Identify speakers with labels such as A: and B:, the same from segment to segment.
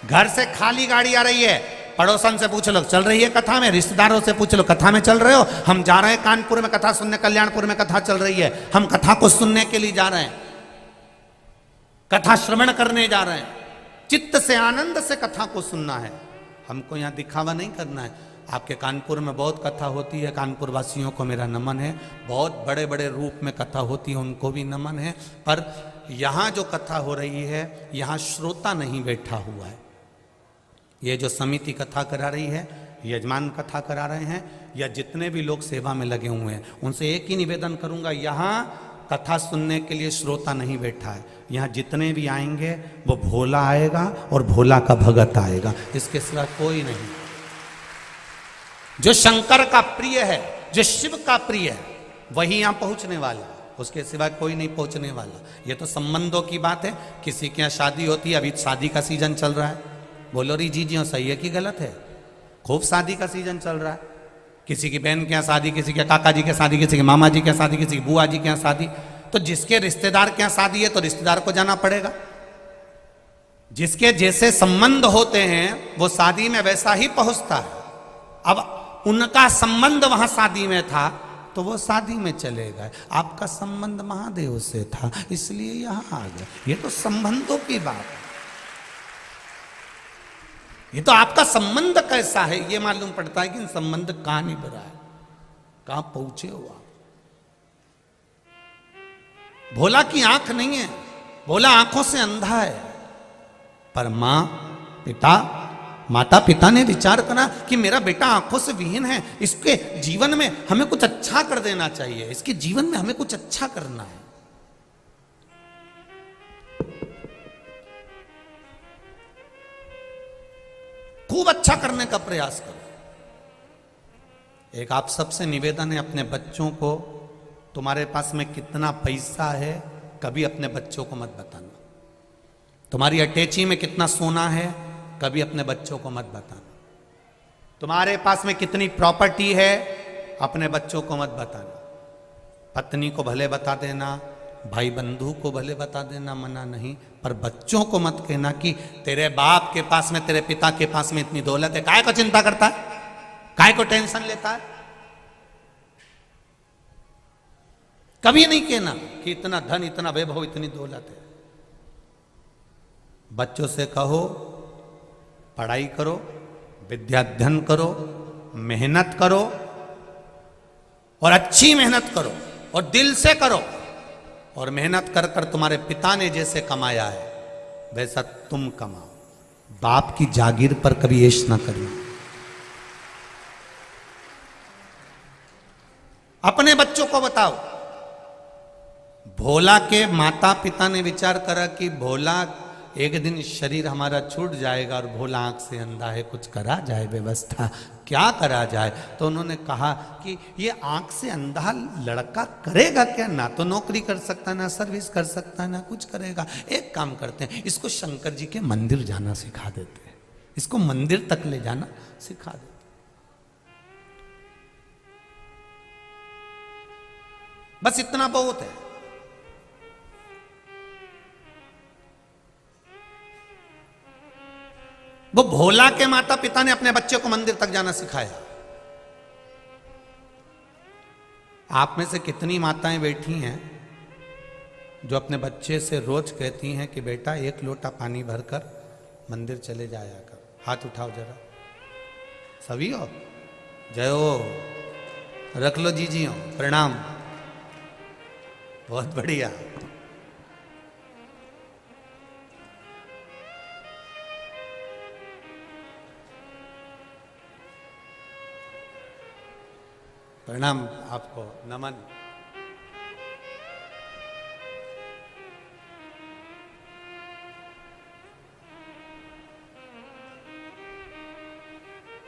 A: घर से खाली गाड़ी आ रही है, पड़ोसन से पूछ लो चल रही है कथा में, रिश्तेदारों से पूछ लो कथा में चल रहे हो, हम जा रहे हैं कानपुर में कथा सुनने, कल्याणपुर में कथा चल रही है, हम कथा को सुनने के लिए जा रहे हैं, कथा श्रवण करने जा रहे हैं, चित्त से आनंद से कथा को सुनना है, हमको यहाँ दिखावा नहीं करना है। आपके कानपुर में बहुत कथा होती है, कानपुर वासियों को मेरा नमन है, बहुत बड़े बड़े रूप में कथा होती है, उनको भी नमन है, पर यहाँ जो कथा हो रही है यहाँ श्रोता नहीं बैठा हुआ है। ये जो समिति कथा करा रही है, यजमान कथा करा रहे हैं, या जितने भी लोग सेवा में लगे हुए हैं, उनसे एक ही निवेदन करूंगा, यहाँ कथा सुनने के लिए श्रोता नहीं बैठा है, यहाँ जितने भी आएंगे वो भोला आएगा और भोला का भगत आएगा, इसके सिवा कोई नहीं। जो शंकर का प्रिय है, जो शिव का प्रिय है, वही यहाँ पहुंचने वाला, उसके सिवा कोई नहीं पहुंचने वाला। ये तो संबंधों की बात है, किसी के यहाँ शादी होती है, अभी शादी का सीजन चल रहा है, बोलो री जी जी सही है कि गलत है, खूब शादी का सीजन चल रहा है, किसी की बहन के यहाँ शादी, किसी के काका जी के शादी, किसी के मामा जी के शादी, किसी की बुआ जी के यहाँ शादी, तो जिसके रिश्तेदार के यहाँ शादी है तो रिश्तेदार को जाना पड़ेगा। जिसके जैसे संबंध होते हैं वो शादी में वैसा ही पहुंचता है। अब उनका संबंध वहां शादी में था तो वो शादी में चले गए, आपका संबंध महादेव से था इसलिए यहां आ गए। ये तो संबंधों की बात है, ये तो आपका संबंध कैसा है ये मालूम पड़ता है कि संबंध कहां निभ रहा है, कहां पहुंचे हो आप। भोला की आंख नहीं है, भोला आंखों से अंधा है, पर माता पिता ने विचार करा कि मेरा बेटा आंखों से विहीन है, इसके जीवन में हमें कुछ अच्छा कर देना चाहिए, इसके जीवन में हमें कुछ अच्छा करना है। खूब अच्छा करने का प्रयास करो। एक आप सबसे निवेदन है, अपने बच्चों को, तुम्हारे पास में कितना पैसा है कभी अपने बच्चों को मत बताना, तुम्हारी अटैची में कितना सोना है कभी अपने बच्चों को मत बताना, तुम्हारे पास में कितनी प्रॉपर्टी है अपने बच्चों को मत बताना। पत्नी को भले बता देना, भाई बंधु को भले बता देना, मना नहीं, पर बच्चों को मत कहना कि तेरे बाप के पास में, तेरे पिता के पास में इतनी दौलत है, काय को चिंता करता है, काय को टेंशन लेता है। कभी नहीं कहना कि इतना धन, इतना वैभव, इतनी दौलत है। बच्चों से कहो पढ़ाई करो, विद्याध्ययन करो, मेहनत करो, और अच्छी मेहनत करो और दिल से करो, और मेहनत कर कर तुम्हारे पिता ने जैसे कमाया है वैसा तुम कमाओ। बाप की जागीर पर कभी ऐश ना करो। अपने बच्चों को बताओ। भोला के माता पिता ने विचार करा कि भोला एक दिन शरीर हमारा छूट जाएगा और भोला आंख से अंधा है, कुछ करा जाए व्यवस्था, क्या करा जाए। तो उन्होंने कहा कि ये आंख से अंधा लड़का करेगा क्या, ना तो नौकरी कर सकता, ना सर्विस कर सकता, ना कुछ करेगा। एक काम करते हैं, इसको शंकर जी के मंदिर जाना सिखा देते हैं, इसको मंदिर तक ले जाना सिखा देते। बस इतना बहुत है। वो भोला के माता पिता ने अपने बच्चे को मंदिर तक जाना सिखाया। आप में से कितनी माताएं बैठी हैं जो अपने बच्चे से रोज कहती हैं कि बेटा एक लोटा पानी भरकर मंदिर चले जाया कर। हाथ उठाओ जरा, सभी हो, जय हो, रख लो जी हो, प्रणाम, बहुत बढ़िया। प्रणाम आपको, नमन।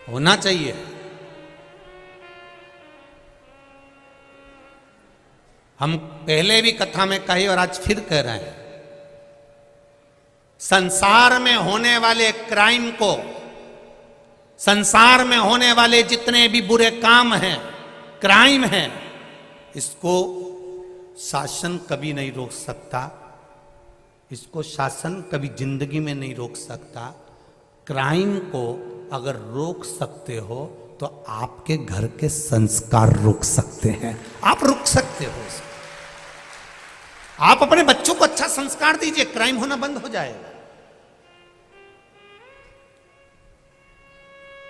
A: होना चाहिए। हम पहले भी कथा में कही और आज फिर कह रहे हैं, संसार में होने वाले क्राइम को, संसार में होने वाले जितने भी बुरे काम हैं, क्राइम है, इसको शासन कभी नहीं रोक सकता, इसको शासन कभी जिंदगी में नहीं रोक सकता। क्राइम को अगर रोक सकते हो तो आपके घर के संस्कार रोक सकते हैं। आप रोक सकते हो इसको। आप अपने बच्चों को अच्छा संस्कार दीजिए, क्राइम होना बंद हो जाएगा।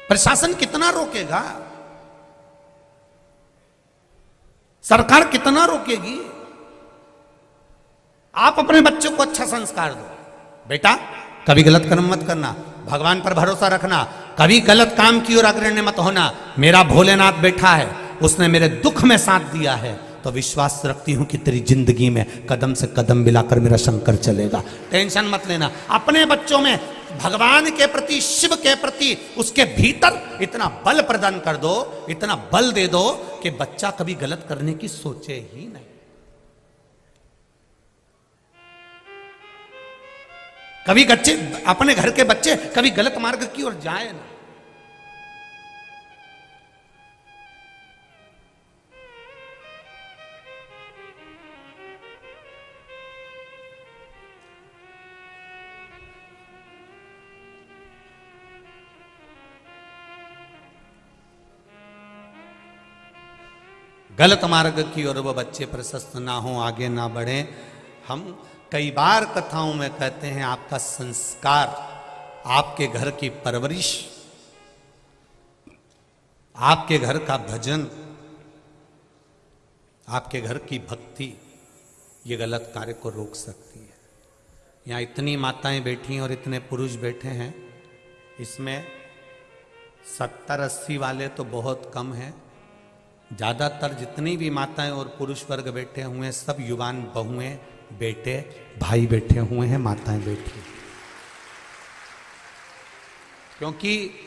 A: प्रशासन कितना रोकेगा, सरकार कितना रोकेगी? आप अपने बच्चों को अच्छा संस्कार दो, बेटा कभी गलत कर्म मत करना, भगवान पर भरोसा रखना, कभी गलत काम की ओर अग्रणी मत होना। मेरा भोलेनाथ बैठा है, उसने मेरे दुख में साथ दिया है, तो विश्वास रखती हूं कि तेरी जिंदगी में कदम से कदम मिलाकर मेरा शंकर चलेगा। टेंशन मत लेना। अपने बच्चों में भगवान के प्रति, शिव के प्रति, उसके भीतर इतना बल प्रदान कर दो, इतना बल दे दो कि बच्चा कभी गलत करने की सोचे ही नहीं। कभी बच्चे, अपने घर के बच्चे कभी गलत मार्ग की ओर जाए ना। गलत मार्ग की ओर वो बच्चे प्रशस्त ना हो, आगे ना बढ़े। हम कई बार कथाओं में कहते हैं आपका संस्कार, आपके घर की परवरिश, आपके घर का भजन, आपके घर की भक्ति, ये गलत कार्य को रोक सकती है। यहाँ इतनी माताएं बैठी हैं और इतने पुरुष बैठे हैं, इसमें 70-80 वाले तो बहुत कम हैं। ज़्यादातर जितनी भी माताएं और पुरुष वर्ग बैठे हुए हैं, सब युवान बहुएं, बेटे, भाई बैठे हुए हैं, माताएं बैठी। क्योंकि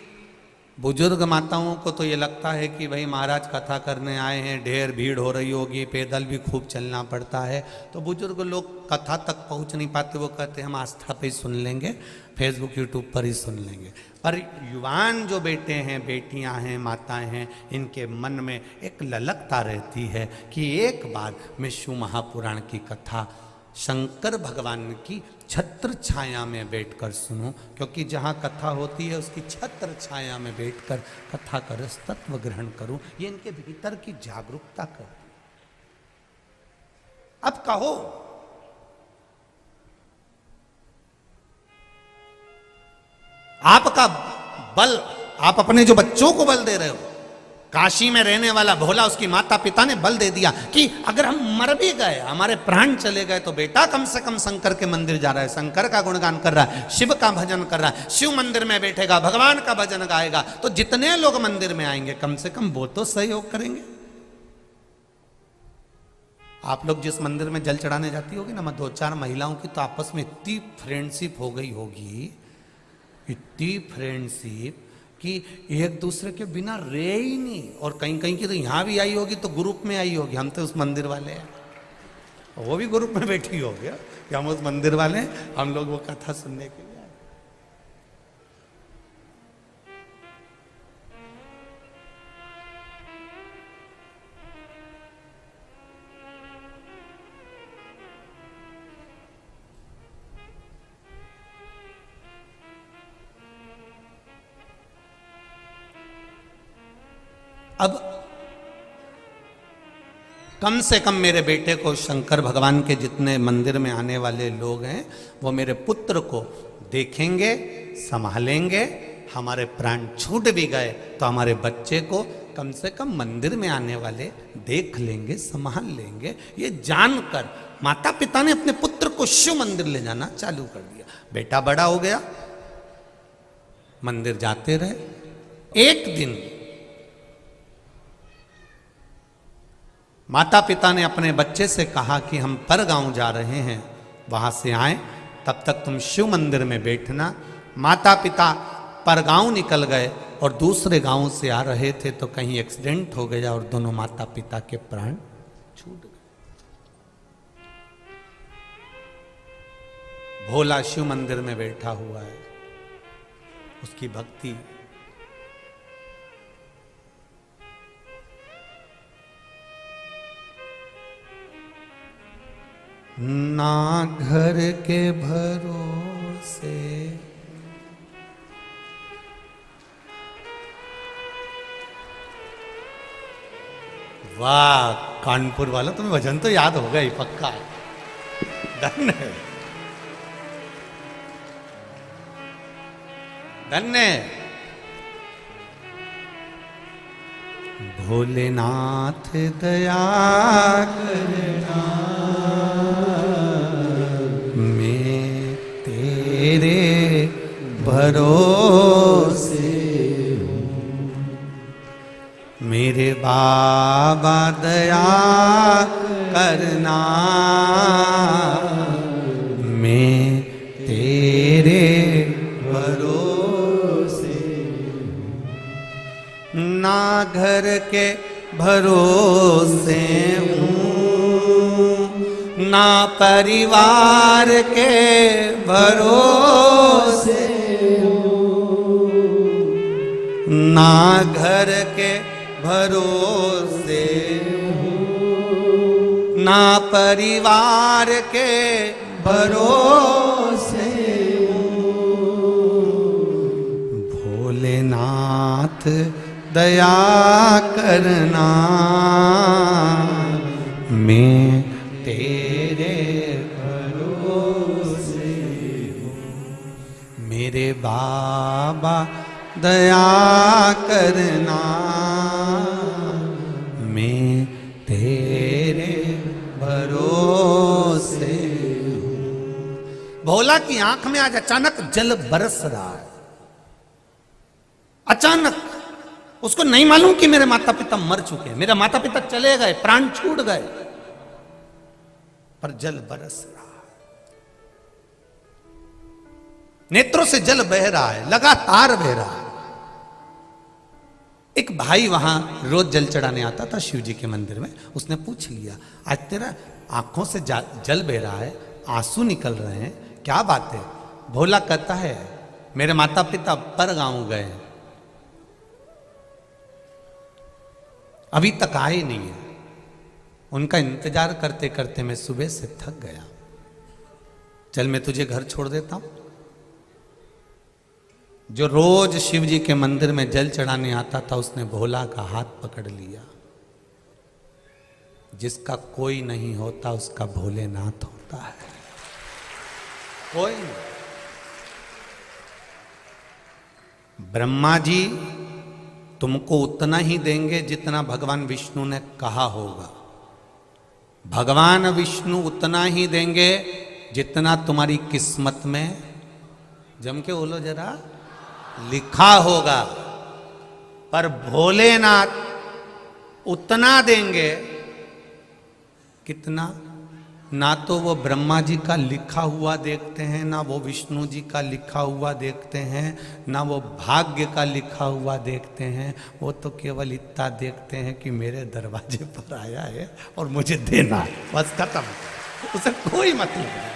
A: बुजुर्ग माताओं को तो ये लगता है कि भाई महाराज कथा करने आए हैं, ढेर भीड़ हो रही होगी, पैदल भी खूब चलना पड़ता है, तो बुजुर्ग लोग कथा तक पहुंच नहीं पाते। वो कहते हैं हम आस्था पे ही सुन लेंगे, फेसबुक यूट्यूब पर ही सुन लेंगे। पर युवान जो बेटे हैं, बेटियां हैं, माताएं हैं, इनके मन में एक ललकता रहती है कि एक बार मैं शिव महापुराण की कथा शंकर भगवान की छत्र छाया में बैठकर सुनूं। क्योंकि जहाँ कथा होती है उसकी छत्र छाया में बैठकर कथा का रस तत्व ग्रहण करूं, ये इनके भीतर की जागरूकता करती। अब कहो, आपका बल, आप अपने जो बच्चों को बल दे रहे हो, काशी में रहने वाला भोला, उसकी माता पिता ने बल दे दिया कि अगर हम मर भी गए, हमारे प्राण चले गए, तो बेटा कम से कम शंकर के मंदिर जा रहा है, शंकर का गुणगान कर रहा है, शिव का भजन कर रहा है, शिव मंदिर में बैठेगा, भगवान का भजन गाएगा, तो जितने लोग मंदिर में आएंगे कम से कम वो तो सहयोग करेंगे। आप लोग जिस मंदिर में जल चढ़ाने जाती होगी ना, 2-4 महिलाओं की तो आपस में इतनी फ्रेंडशिप हो गई होगी, इतनी फ्रेंडशिप कि एक दूसरे के बिना रहे ही नहीं। और कहीं कहीं की तो यहाँ भी आई होगी तो ग्रुप में आई होगी, हम तो उस मंदिर वाले हैं, वो भी ग्रुप में बैठी होगी कि हम उस मंदिर वाले हैं, हम लोग वो कथा सुनने के लिए। अब कम से कम मेरे बेटे को शंकर भगवान के जितने मंदिर में आने वाले लोग हैं, वो मेरे पुत्र को देखेंगे, संभालेंगे। हमारे प्राण छूट भी गए तो हमारे बच्चे को कम से कम मंदिर में आने वाले देख लेंगे, संभाल लेंगे। ये जानकर माता पिता ने अपने पुत्र को शिव मंदिर ले जाना चालू कर दिया। बेटा बड़ा हो गया, मंदिर जाते रहे। एक दिन माता पिता ने अपने बच्चे से कहा कि हम पर गांव जा रहे हैं, वहां से आए, तब तक तुम शिव मंदिर में बैठना। माता पिता पर गांव निकल गए और दूसरे गांव से आ रहे थे तो कहीं एक्सीडेंट हो गया और दोनों माता पिता के प्राण छूट गए। भोला शिव मंदिर में बैठा हुआ है, उसकी भक्ति। ना घर के भरोसे वाह कानपुर वालों, तुम्हें भजन तो याद होगा ही पक्का। धन्य धन्य। भोलेनाथ दया करना, मैं तेरे भरोसे हूँ। मेरे बाबा दया करना, मैं तेरे भरोसे हूँ। ना घर के भरोसे हूँ, ना परिवार के भरोसे हूँ, ना घर के भरोसे हूँ, ना परिवार के भरोसे हूँ। भोलेनाथ दया करना, मैं तेरे भरोसे हूँ। मेरे बाबा दया करना, मैं तेरे भरोसे हूँ। भोला की आंख में आज अचानक जल बरस रहा है। अचानक उसको नहीं मालूम कि मेरे माता पिता मर चुके हैं, मेरे माता पिता चले गए, प्राण छूट गए, पर जल बरस रहा है। नेत्रों से जल बह रहा है, लगातार बह रहा है। एक भाई वहां रोज जल चढ़ाने आता था शिव जी के मंदिर में। उसने पूछ लिया, आज तेरा आंखों से जल बह रहा है, आंसू निकल रहे हैं, क्या बात है? भोला कहता है, मेरे माता पिता पर गांव गए, अभी तक आए नहीं है। उनका इंतजार करते करते मैं सुबह से थक गया। चल मैं तुझे घर छोड़ देता हूं। जो रोज शिव जी के मंदिर में जल चढ़ाने आता था, उसने भोला का हाथ पकड़ लिया। जिसका कोई नहीं होता उसका भोलेनाथ होता है। कोई नहीं। ब्रह्मा जी तुमको उतना ही देंगे जितना भगवान विष्णु ने कहा होगा। भगवान विष्णु उतना ही देंगे जितना तुम्हारी किस्मत में, जम के बोलो जरा, लिखा होगा। पर भोलेनाथ उतना देंगे, कितना? ना तो वो ब्रह्मा जी का लिखा हुआ देखते हैं, ना वो विष्णु जी का लिखा हुआ देखते हैं, ना वो भाग्य का लिखा हुआ देखते हैं। वो तो केवल इतना देखते हैं कि मेरे दरवाजे पर आया है और मुझे देना है, बस खत्म। उसे कोई मतलब नहीं,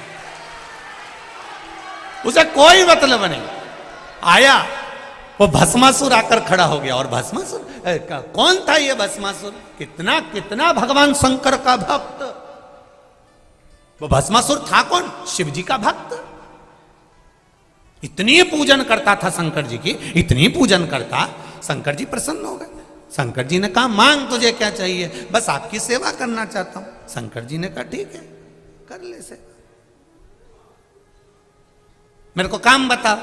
A: उसे कोई मतलब नहीं। आया वो भस्मासुर आकर खड़ा हो गया। और भस्मासुर कौन था ये भस्मासुर? कितना कितना भगवान शंकर का भक्त। वो भस्मासुर था कौन? शिव जी का भक्त। इतनी पूजन करता था शंकर जी की, इतनी पूजन करता, शंकर जी प्रसन्न हो गए। शंकर जी ने कहा, मांग तुझे क्या चाहिए? बस आपकी सेवा करना चाहता हूं। शंकर जी ने कहा, ठीक है कर ले सेवा, मेरे को काम बता।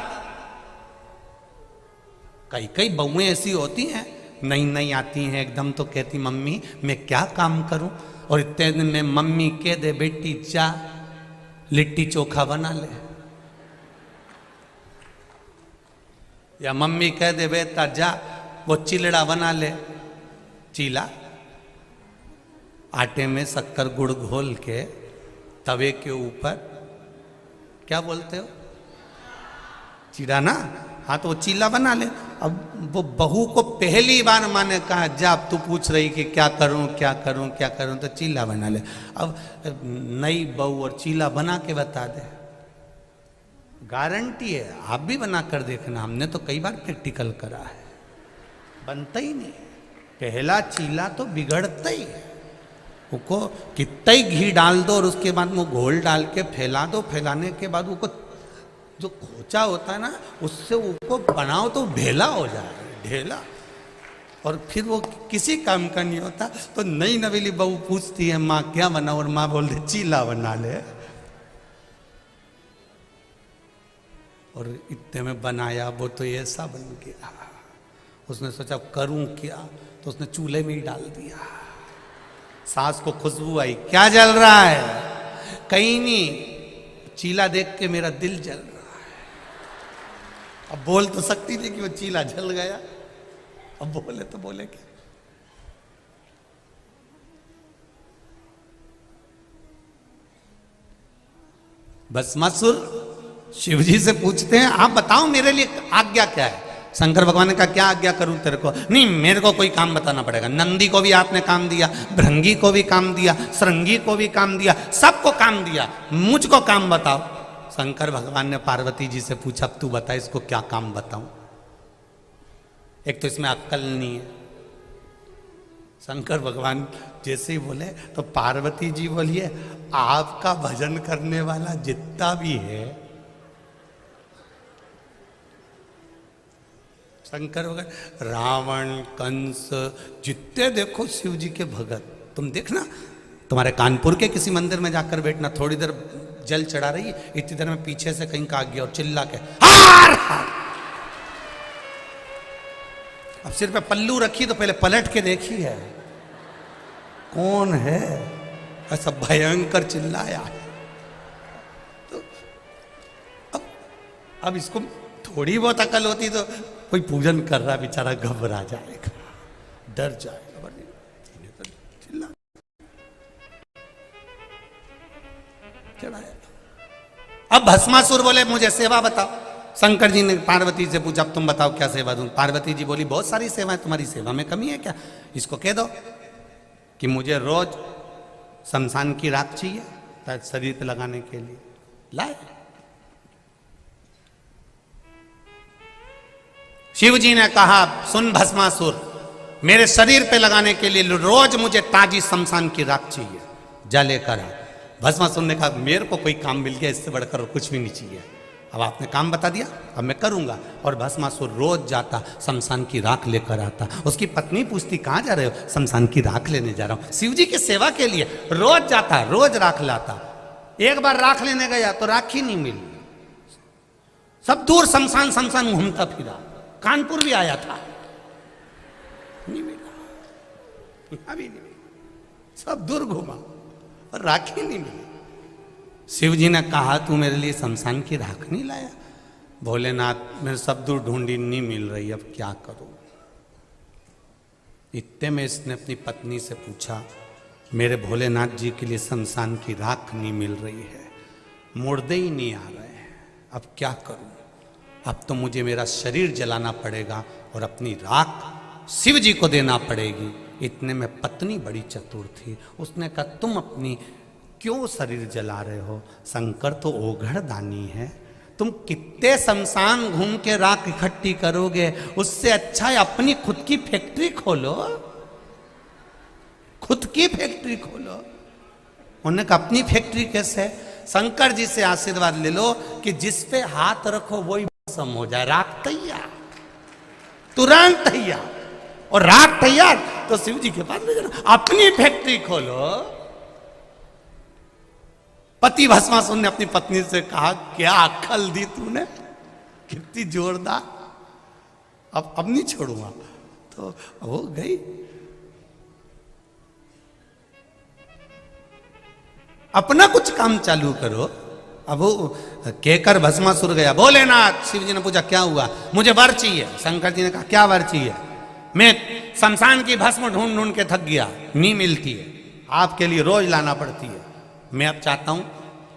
A: कई कई बहुएं ऐसी होती हैं, नई नई आती हैं, एकदम तो कहती मम्मी मैं क्या काम करूं, और इतने दिन में मम्मी कह दे बेटी जा लिट्टी चोखा बना ले, या मम्मी कह दे बेटा जा वो चिलड़ा बना ले। चीला आटे में शक्कर गुड़ घोल के तवे के ऊपर, क्या बोलते हो, चीड़ा ना, हाँ तो वो चीला बना ले। अब वो बहू को पहली बार माने कहा जा, अब तू पूछ रही कि क्या करूं क्या करूं क्या करूं, तो चीला बना ले। अब नई बहू और चीला बना के बता दे, गारंटी है। आप भी बना कर देखना, हमने तो कई बार प्रैक्टिकल करा है, बनता ही नहीं। पहला चीला तो बिगड़ता ही है। उसको कितना ही घी डाल दो और उसके बाद वो घोल डाल के फैला दो, फैलाने के बाद उसको जो खोचा होता है ना, उससे उसको बनाओ तो ढेला हो जाए, ढेला। और फिर वो किसी काम का नहीं होता, तो नई नवेली बहू पूछती है माँ क्या बना, और माँ बोल रही चीला बना ले। और इतने में बनाया, वो तो ऐसा बन गया। उसने सोचा करूं क्या, तो उसने चूल्हे में ही डाल दिया। सास को खुशबू आई, क्या जल रहा है? कहीं नहीं, चीला देख के मेरा दिल जल रहा है। अब बोल तो सकती थी कि वो चीला जल गया, अब बोले तो बोले क्या। भस्मासुर शिव जी से पूछते हैं आप बताओ मेरे लिए आज्ञा क्या है। शंकर भगवान ने कहा क्या आज्ञा करूं तेरे को? नहीं, मेरे को कोई काम बताना पड़ेगा। नंदी को भी आपने काम दिया, भृंगी को भी काम दिया, श्रृंगी को भी काम दिया, सबको काम दिया, मुझको काम बताओ। शंकर भगवान ने पार्वती जी से पूछा अब तू बता इसको क्या काम बताऊं। एक तो इसमें अक्ल नहीं है। शंकर भगवान जैसे ही बोले तो पार्वती जी बोलिए आपका भजन करने वाला जितना भी है, शंकर भगवान रावण कंस जितने देखो शिव जी के भगत, तुम देखना तुम्हारे कानपुर के किसी मंदिर में जाकर बैठना, थोड़ी देर जल चढ़ा रही है, इतनी देर में पीछे से कहीं का आ गया और चिल्ला के हार हार। अब सिर पे पल्लू रखी तो पहले पलट के देखी है कौन है, ऐसा भयंकर चिल्लाया है। तो अब इसको थोड़ी बहुत अकल होती तो कोई पूजन कर रहा बेचारा घबरा जाएगा, डर जाएगा, चिल्ला चढ़ाया। अब भस्मासुर बोले मुझे सेवा बताओ। शंकर जी ने पार्वती से पूछा अब तुम बताओ क्या सेवा दूं। पार्वती जी बोली बहुत सारी सेवाएं, तुम्हारी सेवा में कमी है क्या? इसको कह दो कि मुझे रोज शमशान की राख चाहिए शरीर पे लगाने के लिए, लाए। शिव जी ने कहा सुन भस्मासुर, मेरे शरीर पे लगाने के लिए रोज मुझे ताजी शमशान की राख चाहिए, जा लेकर आ। भस्मासुर ने कहा मेरे को कोई काम मिल गया, इससे बढ़कर कुछ भी नहीं चाहिए। अब आपने काम बता दिया, अब मैं करूंगा। और भस्मासुर रोज जाता शमशान की राख लेकर आता। उसकी पत्नी पूछती कहाँ जा रहे हो? शमशान की राख लेने जा रहा हूं, शिव जी की सेवा के लिए। रोज जाता, रोज राख लाता। एक बार राख लेने गया तो राख ही नहीं मिली, सब दूर शमशान शमशान घूमता फिरा। कानपुर भी आया था, नहीं मिला, यहां भी नहीं मिला, सब दूर घूमा और राख ही नहीं मिली। शिव जी ने कहा तू मेरे लिए शमशान की राख नहीं लाया? भोलेनाथ मैं सब दूर ढूंढी, नहीं मिल रही, अब क्या करूं? इतने में इसने अपनी पत्नी से पूछा मेरे भोलेनाथ जी के लिए शमशान की राख नहीं मिल रही है, मुर्दे ही नहीं आ रहे हैं, अब क्या करूं? अब तो मुझे मेरा शरीर जलाना पड़ेगा और अपनी राख शिव जी को देना पड़ेगी। इतने में पत्नी बड़ी चतुर थी, उसने कहा तुम अपनी क्यों शरीर जला रहे हो? शंकर तो ओघड़ दानी है, तुम कितने शमशान घूम के राख इकट्ठी करोगे, उससे अच्छा है अपनी खुद की फैक्ट्री खोलो, खुद की फैक्ट्री खोलो। उन्होंने कहा अपनी फैक्ट्री कैसे? शंकर जी से आशीर्वाद ले लो कि जिस पे हाथ रखो वही भस्म हो जाए, राख तैयार, तुरंत तैयार। और राख तैयार तो शिव जी के पास भेजना, अपनी फैक्ट्री खोलो। पति भस्मासुर ने अपनी पत्नी से कहा क्या अक्ल दी तूने, कितनी जोरदार, अब नहीं छोड़ूंगा। तो हो गई। अपना कुछ काम चालू करो। अब वो कहकर भस्मासुर गया। भोलेनाथ, शिव जी ने पूछा क्या हुआ? मुझे वर चाहिए। शंकर जी ने कहा क्या वर चाहिए? मैं शमशान की भस्म ढूंढ ढूंढ के थक गया, नहीं मिलती है, आपके लिए रोज लाना पड़ती है। मैं अब चाहता हूं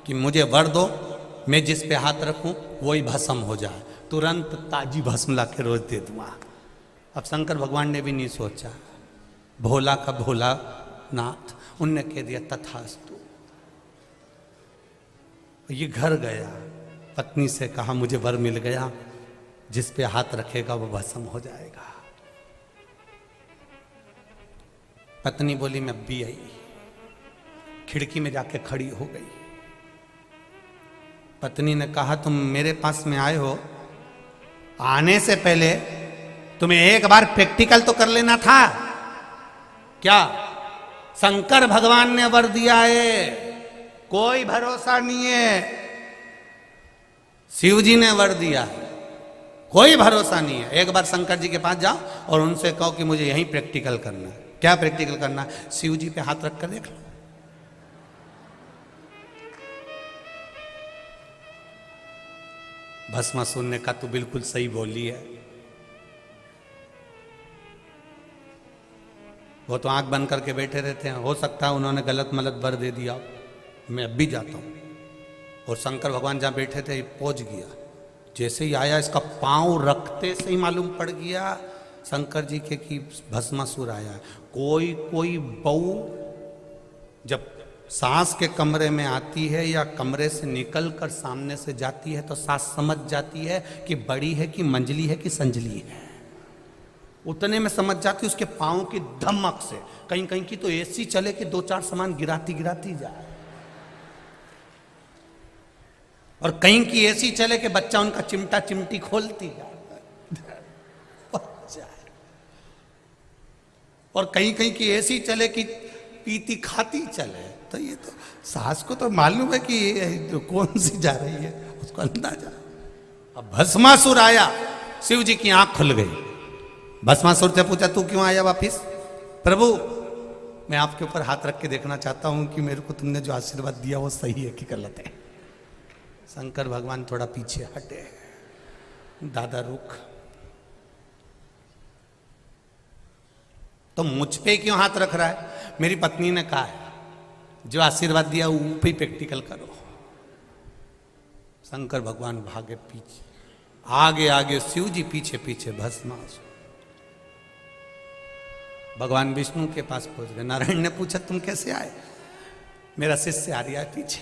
A: कि मुझे वर दो, मैं जिस पे हाथ रखूं वही भस्म हो जाए, तुरंत ताजी भस्म ला के रोज दे दूंगा। अब शंकर भगवान ने भी नहीं सोचा, भोला का भोला नाथ, उनने कह दिया तथास्तु। ये घर गया, पत्नी से कहा मुझे वर मिल गया, जिस पे हाथ रखेगा वो भस्म हो जाएगा। पत्नी बोली मैं भी आई, खिड़की में जाके खड़ी हो गई। पत्नी ने कहा तुम मेरे पास में आए हो, आने से पहले तुम्हें एक बार प्रैक्टिकल तो कर लेना था। क्या शंकर भगवान ने वर दिया है, कोई भरोसा नहीं है। शिव जी ने वर दिया है, कोई भरोसा नहीं है। एक बार शंकर जी के पास जाओ और उनसे कहो कि मुझे यही प्रैक्टिकल करना है। क्या प्रैक्टिकल करना है? शिव जी पे हाथ रख कर देख लो। भस्मासुर ने कहा, तू बिल्कुल सही बोली है। वो तो आंख बंद करके बैठे रहते हैं, हो सकता है उन्होंने गलत मलत वर दे दिया। मैं अब भी जाता हूं। और शंकर भगवान जहां बैठे थे पहुंच गया। जैसे ही आया, इसका पांव रखते से ही मालूम पड़ गया शंकर जी के कि भस्मासुर आया। कोई कोई बहू जब सास के कमरे में आती है या कमरे से निकल कर सामने से जाती है तो सास समझ जाती है कि बड़ी है कि मंजली है कि संजली है। उतने में समझ जाती उसके पाँव की धमक से। कहीं कहीं की तो ऐसी चले कि 2-4 सामान गिराती गिराती जाए, और कहीं की ऐसी चले कि बच्चा उनका चिमटा चिमटी खोलती जाए। और कहीं कहीं की ऐसी चले कि पीती खाती चले। तो ये तो सास को तो मालूम है कि ये कौन सी जा रही है, उसको अंदाजा। अब भस्मासुर आया, शिव जी की आंख खुल गई। भस्मासुर से पूछा, तू क्यों आया वापिस? प्रभु, मैं आपके ऊपर हाथ रख के देखना चाहता हूं कि मेरे को तुमने जो आशीर्वाद दिया वो सही है कि गलत है। शंकर भगवान थोड़ा पीछे हटे। दादा रुक, तो मुझ पे क्यों हाथ रख रहा है? मेरी पत्नी ने कहा है जो आशीर्वाद दिया वो पे प्रैक्टिकल करो। शंकर भगवान भागे पीछे, आगे आगे शिव जी, पीछे पीछे भस्मासुर। भगवान विष्णु के पास पहुंच गए। नारायण ने पूछा, तुम कैसे आए? मेरा शिष्य आ रहा है पीछे।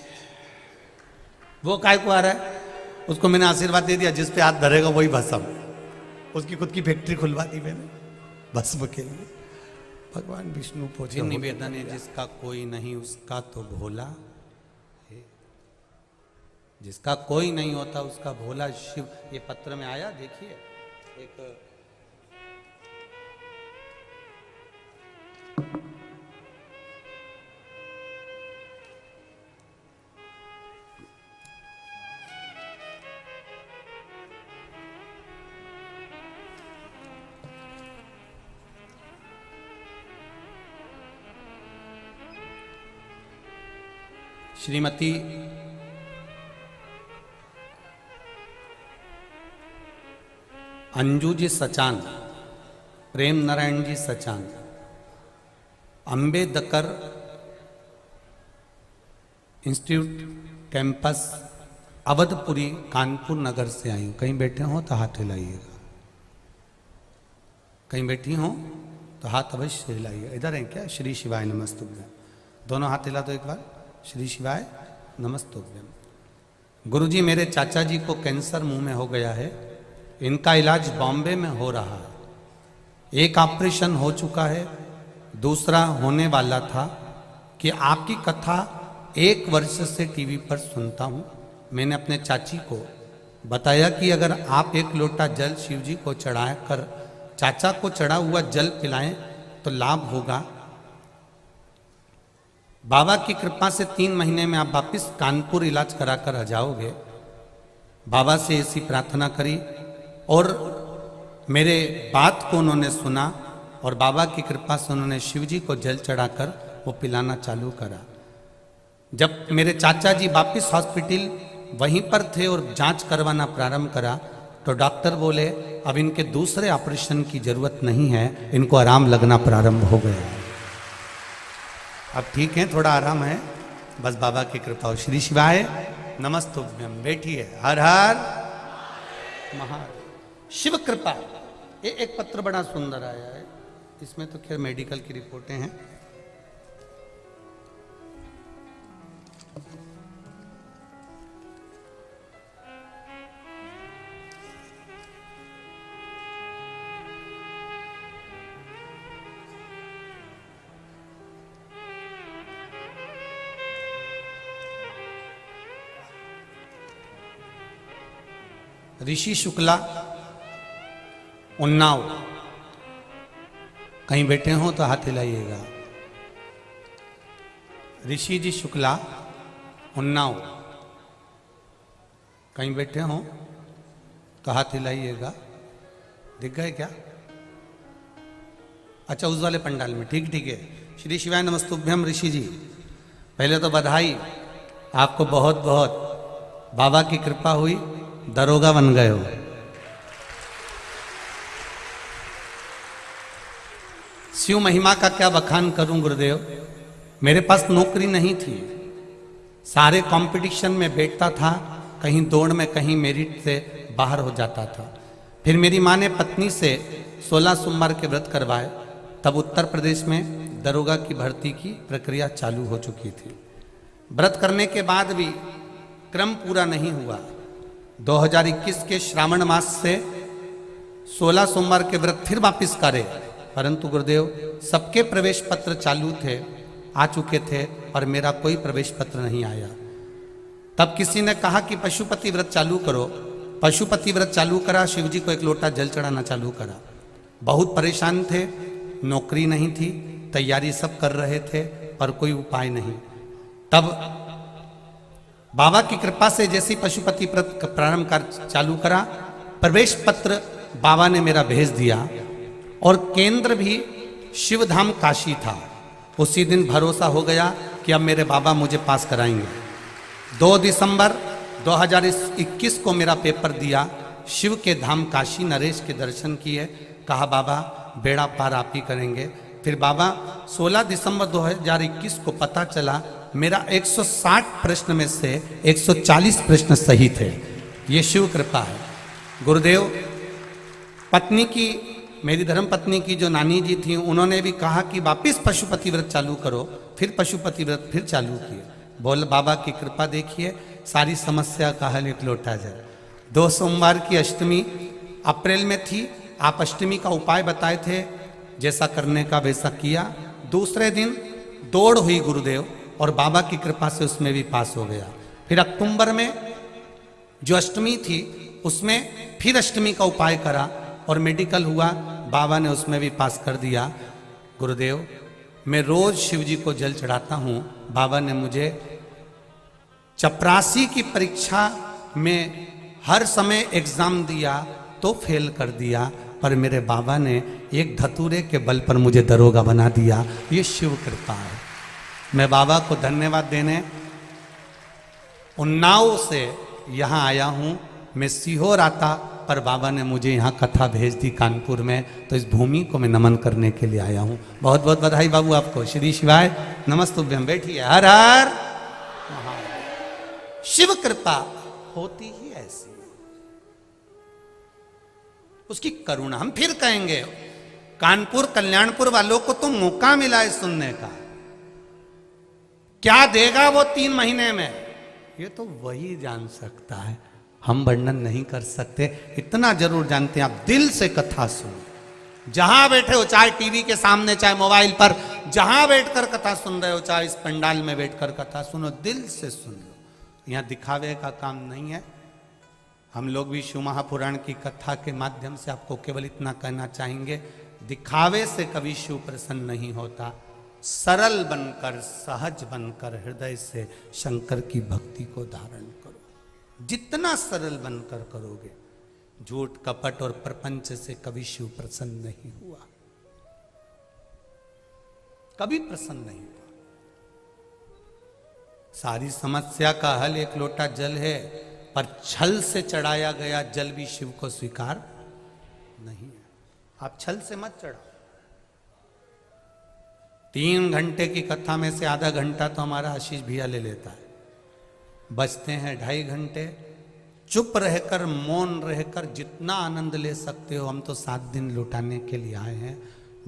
A: वो काय को आ रहा है? उसको मैंने आशीर्वाद दे दिया, जिस पे हाथ धरेगा वही भस्म। उसकी खुद की फैक्ट्री खुलवा दी मैंने भस्म के लिए। भगवान विष्णु पहुंचे। निवेदन है, जिसका कोई नहीं उसका तो भोला है, जिसका कोई नहीं होता उसका भोला शिव। ये पत्र में आया, देखिए एक श्रीमती अंजू जी सचान, प्रेम नारायण जी सचान, अंबेडकर इंस्टीट्यूट कैंपस अवधपुरी कानपुर नगर से आई हूँ। कहीं बैठे हो तो हाथ हिलाइएगा, कहीं बैठी हो तो हाथ अवश्य हिलाइए। इधर है क्या? श्री शिवाय नमस्तुभ्यम। दोनों हाथ हिला दो एक बार। श्री शिवाय नमस्तुभ्यम। गुरुजी, मेरे चाचा जी को कैंसर मुंह में हो गया है। इनका इलाज बॉम्बे में हो रहा है। एक ऑपरेशन हो चुका है, दूसरा होने वाला था। कि आपकी कथा 1 वर्ष से टीवी पर सुनता हूँ। मैंने अपने चाची को बताया कि अगर आप 1 लोटा जल शिव जी को चढ़ा कर चाचा को चढ़ा हुआ जल पिलाएं तो लाभ होगा। बाबा की कृपा से 3 महीने में आप वापिस कानपुर इलाज करा कर आ जाओगे। बाबा से ऐसी प्रार्थना करी और मेरे बात को उन्होंने सुना और बाबा की कृपा से उन्होंने शिव जी को जल चढ़ाकर वो पिलाना चालू करा। जब मेरे चाचा जी वापिस हॉस्पिटल वहीं पर थे और जांच करवाना प्रारंभ करा तो डॉक्टर बोले अब इनके दूसरे ऑपरेशन की जरूरत नहीं है, इनको आराम लगना प्रारंभ हो गया है। अब ठीक है, थोड़ा आराम है, बस बाबा की कृपा हो। श्री शिवाय नमस्तुभ्यम। बैठिए। हर हर महादेव। शिव कृपा। ये एक पत्र बड़ा सुंदर आया है, इसमें तो खैर मेडिकल की रिपोर्टें हैं। ऋषि शुक्ला उन्नाव, कहीं बैठे हो तो हाथ हिलाइएगा। ऋषि जी शुक्ला, उन्नाव, कहीं बैठे हो तो हाथ हिलाइएगा। दिख गए क्या? अच्छा, उस वाले पंडाल में, ठीक ठीक है। श्री शिवाय नमस्तुभ्यम ऋषि जी, पहले तो बधाई आपको बहुत बहुत, बाबा की कृपा हुई, दरोगा बन गए हो। शिव महिमा का क्या बखान करूं गुरुदेव, मेरे पास नौकरी नहीं थी, सारे कंपटीशन में बैठता था, कहीं दौड़ में कहीं मेरिट से बाहर हो जाता था। फिर मेरी माँ ने पत्नी से 16 सोमवार के व्रत करवाए, तब उत्तर प्रदेश में दरोगा की भर्ती की प्रक्रिया चालू हो चुकी थी। व्रत करने के बाद भी क्रम पूरा नहीं हुआ। 2021 के श्रावण मास से 16 सोमवार के व्रत फिर वापिस करे, परंतु गुरुदेव सबके प्रवेश पत्र चालू थे, आ चुके थे, और मेरा कोई प्रवेश पत्र नहीं आया। तब किसी ने कहा कि पशुपति व्रत चालू करो। पशुपति व्रत चालू करा, शिव जी को एक लोटा जल चढ़ाना चालू करा। बहुत परेशान थे, नौकरी नहीं थी, तैयारी सब कर रहे थे, पर कोई उपाय नहीं। तब बाबा की कृपा से जैसी पशुपति व्रत प्रारंभ कर चालू करा, प्रवेश पत्र बाबा ने मेरा भेज दिया, और केंद्र भी शिवधाम काशी था। उसी दिन भरोसा हो गया कि अब मेरे बाबा मुझे पास कराएंगे। 2 दिसंबर 2021 को मेरा पेपर दिया, शिव के धाम काशी नरेश के दर्शन किए, कहा बाबा बेड़ा पार आप ही करेंगे। फिर बाबा 16 दिसंबर 2021 को पता चला मेरा 160 प्रश्न में से 140 प्रश्न सही थे। ये शिव कृपा है गुरुदेव। पत्नी की, मेरी धर्म पत्नी की जो नानी जी थी, उन्होंने भी कहा कि वापिस पशुपति व्रत चालू करो। फिर पशुपति व्रत फिर चालू किए। बोल बाबा की कृपा देखिए, सारी समस्या का हल एक लोटा जल। 2 सोमवार की अष्टमी अप्रैल में थी, आप अष्टमी का उपाय बताए थे, जैसा करने का वैसा किया। दूसरे दिन दौड़ हुई गुरुदेव, और बाबा की कृपा से उसमें भी पास हो गया। फिर अक्टूबर में जो अष्टमी थी उसमें फिर अष्टमी का उपाय करा, और मेडिकल हुआ, बाबा ने उसमें भी पास कर दिया। गुरुदेव मैं रोज शिव जी को जल चढ़ाता हूँ। बाबा ने मुझे चपरासी की परीक्षा में हर समय एग्जाम दिया तो फेल कर दिया, पर मेरे बाबा ने एक धतूरे के बल पर मुझे दरोगा बना दिया। ये शिव कृपा है। मैं बाबा को धन्यवाद देने उन्नाव से यहाँ आया हूँ। मैं सीहोर आता, पर बाबा ने मुझे यहाँ कथा भेज दी कानपुर में, तो इस भूमि को मैं नमन करने के लिए आया हूँ। बहुत बहुत बधाई बाबू आपको। श्री शिवाय नमस्तुभ्यम। बैठिए। हर हर महादेव। शिव कृपा होती ही ऐसी, उसकी करुणा। हम फिर कहेंगे, कानपुर कल्याणपुर वालों को तो मौका मिला है सुनने का, क्या देगा वो 3 महीने में, ये तो वही जान सकता है। हम वर्णन नहीं कर सकते। इतना जरूर जानते हैं, आप दिल से कथा सुनो। जहां बैठे हो, चाहे टीवी के सामने, चाहे मोबाइल पर, जहां बैठकर कथा सुन रहे हो, चाहे इस पंडाल में बैठकर कथा सुनो, दिल से सुन लो। यहां दिखावे का काम नहीं है। हम लोग भी शिव महापुराण की कथा के माध्यम से आपको केवल इतना कहना चाहेंगे, दिखावे से कभी शिव प्रसन्न नहीं होता। सरल बनकर, सहज बनकर, हृदय से शंकर की भक्ति को धारण करो। जितना सरल बनकर करोगे, झूठ कपट और प्रपंच से कभी शिव प्रसन्न नहीं हुआ, कभी प्रसन्न नहीं हुआ। सारी समस्या का हल एक लोटा जल है, पर छल से चढ़ाया गया जल भी शिव को स्वीकार नहीं है। आप छल से मत चढ़ाओ। 3 घंटे की कथा में से आधा घंटा तो हमारा आशीष भैया ले लेता है, बचते हैं 2.5 घंटे। चुप रहकर, मौन रहकर जितना आनंद ले सकते हो, हम तो 7 दिन लुटाने के लिए आए हैं।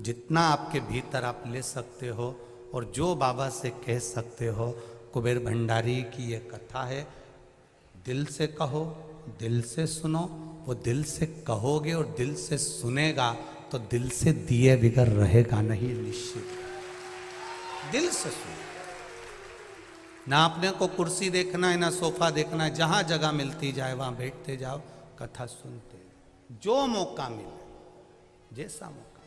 A: जितना आपके भीतर आप ले सकते हो और जो बाबा से कह सकते हो। कुबेर भंडारी की ये कथा है, दिल से कहो, दिल से सुनो। वो दिल से कहोगे और दिल से सुनेगा तो दिल से दिए बिगर रहेगा नहीं, निश्चित। दिल से सुनो। ना अपने को कुर्सी देखना है, ना सोफा देखना है। जहां जगह मिलती जाए वहां बैठते जाओ, कथा सुनते, जो मौका मिले। जैसा मौका।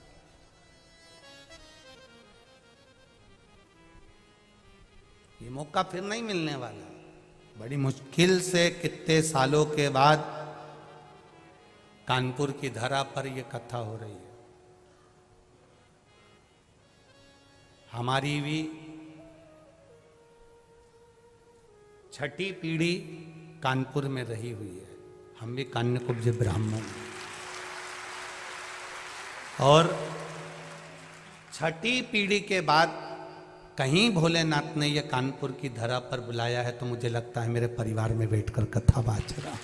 A: ये मौका फिर नहीं मिलने वाला। बड़ी मुश्किल से कितने सालों के बाद कानपुर की धरा पर यह कथा हो रही है। हमारी भी छठी पीढ़ी कानपुर में रही हुई है। हम भी कान्यकुब्ज ब्राह्मण, और छठी पीढ़ी के बाद कहीं भोलेनाथ ने यह कानपुर की धरा पर बुलाया है तो मुझे लगता है मेरे परिवार में बैठकर कथा बाज रहा।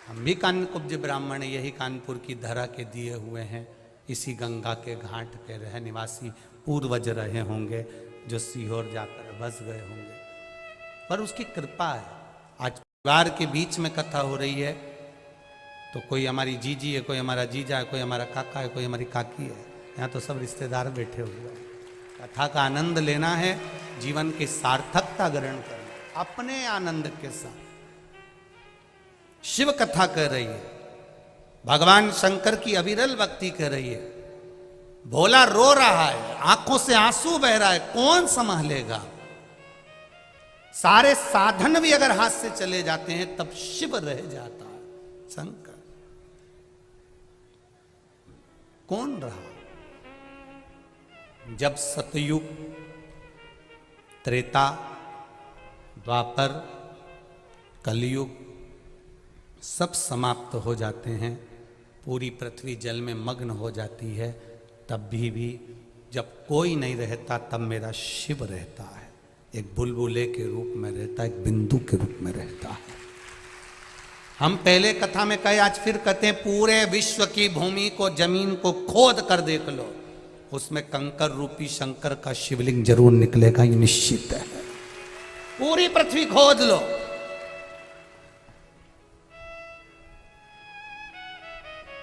A: हम भी कान्यकुब्ज ब्राह्मण, यही कानपुर की धरा के दिए हुए हैं। इसी गंगा के घाट पे रह निवासी पूर्वज रहे होंगे जो सीहोर जाकर बस गए होंगे, पर उसकी कृपा है। आज परिवार के बीच में कथा हो रही है तो कोई हमारी जीजी है, कोई हमारा जीजा है, कोई हमारा काका है, कोई हमारी काकी है। यहाँ तो सब रिश्तेदार बैठे हुए हैं। कथा का आनंद लेना है, जीवन की सार्थकता ग्रहण करना अपने आनंद के साथ। शिव कथा कर रही है, भगवान शंकर की अविरल भक्ति कर रही है। भोला रो रहा है, आंखों से आंसू बह रहा है, कौन संभालेगा। सारे साधन भी अगर हाथ से चले जाते हैं तब शिव रह जाता है, शंकर कौन रहा। जब सतयुग, त्रेता, द्वापर, कलयुग सब समाप्त हो जाते हैं, पूरी पृथ्वी जल में मग्न हो जाती है, तब भी जब कोई नहीं रहता तब मेरा शिव रहता है। एक बुलबुले के रूप में रहता है, एक बिंदु के रूप में रहता है। हम पहले कथा में कहे, आज फिर कहते हैं, पूरे विश्व की भूमि को, जमीन को खोद कर देख लो, उसमें कंकर रूपी शंकर का शिवलिंग जरूर निकलेगा, ये निश्चित है। पूरी पृथ्वी खोद लो,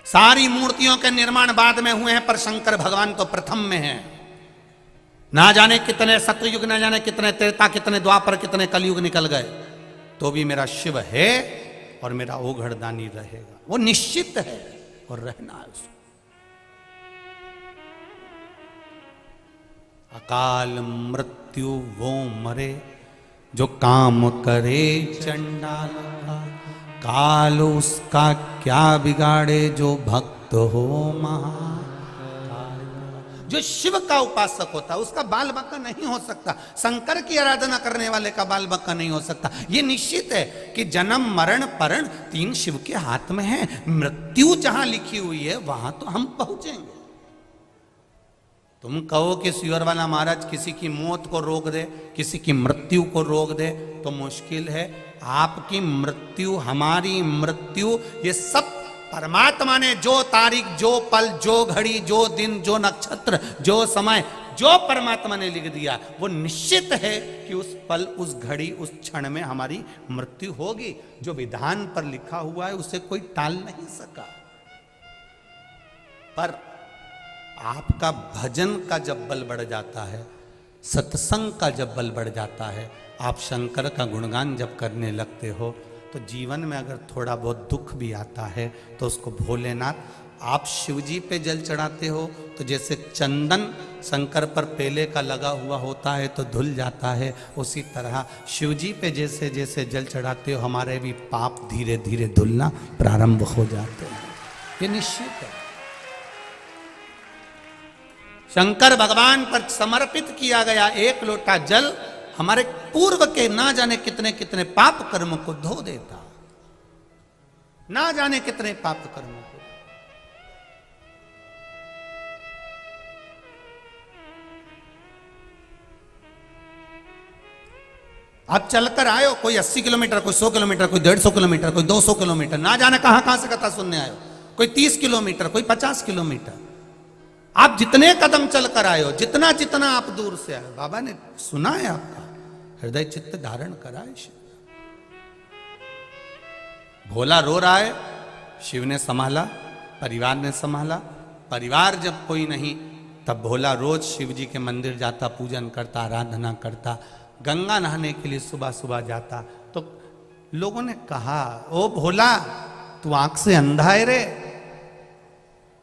A: सारी मूर्तियों के निर्माण बाद में हुए हैं, पर शंकर भगवान तो प्रथम में है। ना जाने कितने सतयुग, ना जाने कितने त्रेता, कितने द्वापर, कितने कलयुग निकल गए, तो भी मेरा शिव है और मेरा ओघड़दानी रहेगा। वो निश्चित है और रहना है उसको। अकाल मृत्यु वो मरे जो काम करे चंडाल का, काल उसका क्या बिगाड़े जो भक्त हो महाकाल। जो शिव का उपासक होता है उसका बाल बक्का नहीं हो सकता, शंकर की आराधना करने वाले का बाल बक्का नहीं हो सकता। ये निश्चित है कि जन्म मरण परण तीन शिव के हाथ में है। मृत्यु जहां लिखी हुई है वहां तो हम पहुंचेंगे। तुम कहो कि सीवर वाला महाराज किसी की मौत को रोक दे, किसी की मृत्यु को रोक दे, तो मुश्किल है। आपकी मृत्यु, हमारी मृत्यु, ये सब परमात्मा ने जो तारीख, जो पल, जो घड़ी, जो दिन, जो नक्षत्र, जो समय, जो परमात्मा ने लिख दिया, वो निश्चित है कि उस पल, उस घड़ी, उस क्षण में हमारी मृत्यु होगी। जो विधान पर लिखा हुआ है उसे कोई टाल नहीं सका। पर आपका भजन का जब बल बढ़ जाता है, सत्संग का जब बल बढ़ जाता है, आप शंकर का गुणगान जब करने लगते हो, तो जीवन में अगर थोड़ा बहुत दुख भी आता है तो उसको भोलेनाथ, आप शिवजी पे जल चढ़ाते हो तो जैसे चंदन शंकर पर पेले का लगा हुआ होता है तो धुल जाता है, उसी तरह शिवजी पे जैसे जैसे जल चढ़ाते हो हमारे भी पाप धीरे धीरे धुलना प्रारंभ हो जाते हैं। ये निश्चित है। शंकर भगवान पर समर्पित किया गया एक लोटा जल हमारे पूर्व के ना जाने कितने कितने पाप कर्म को धो देता, ना जाने कितने पाप कर्मों को। आप चलकर आए हो, कोई 80 किलोमीटर, कोई 100 किलोमीटर, कोई 150 किलोमीटर, कोई 200 किलोमीटर, ना जाने कहां कहां से कथा सुनने आए हो, कोई 30 किलोमीटर, कोई 50 किलोमीटर। आप जितने कदम चलकर आए हो, जितना जितना आप दूर से आए हो, बाबा ने सुना है आपका, हृदय चित्त धारण करा है शिव। भोला रो रहा है, शिव ने संभाला, परिवार ने संभाला। परिवार जब कोई नहीं तब भोला रोज शिव जी के मंदिर जाता, पूजन करता, आराधना करता, गंगा नहाने के लिए सुबह सुबह जाता। तो लोगों ने कहा, ओ भोला तू आंख से अंधा है रे।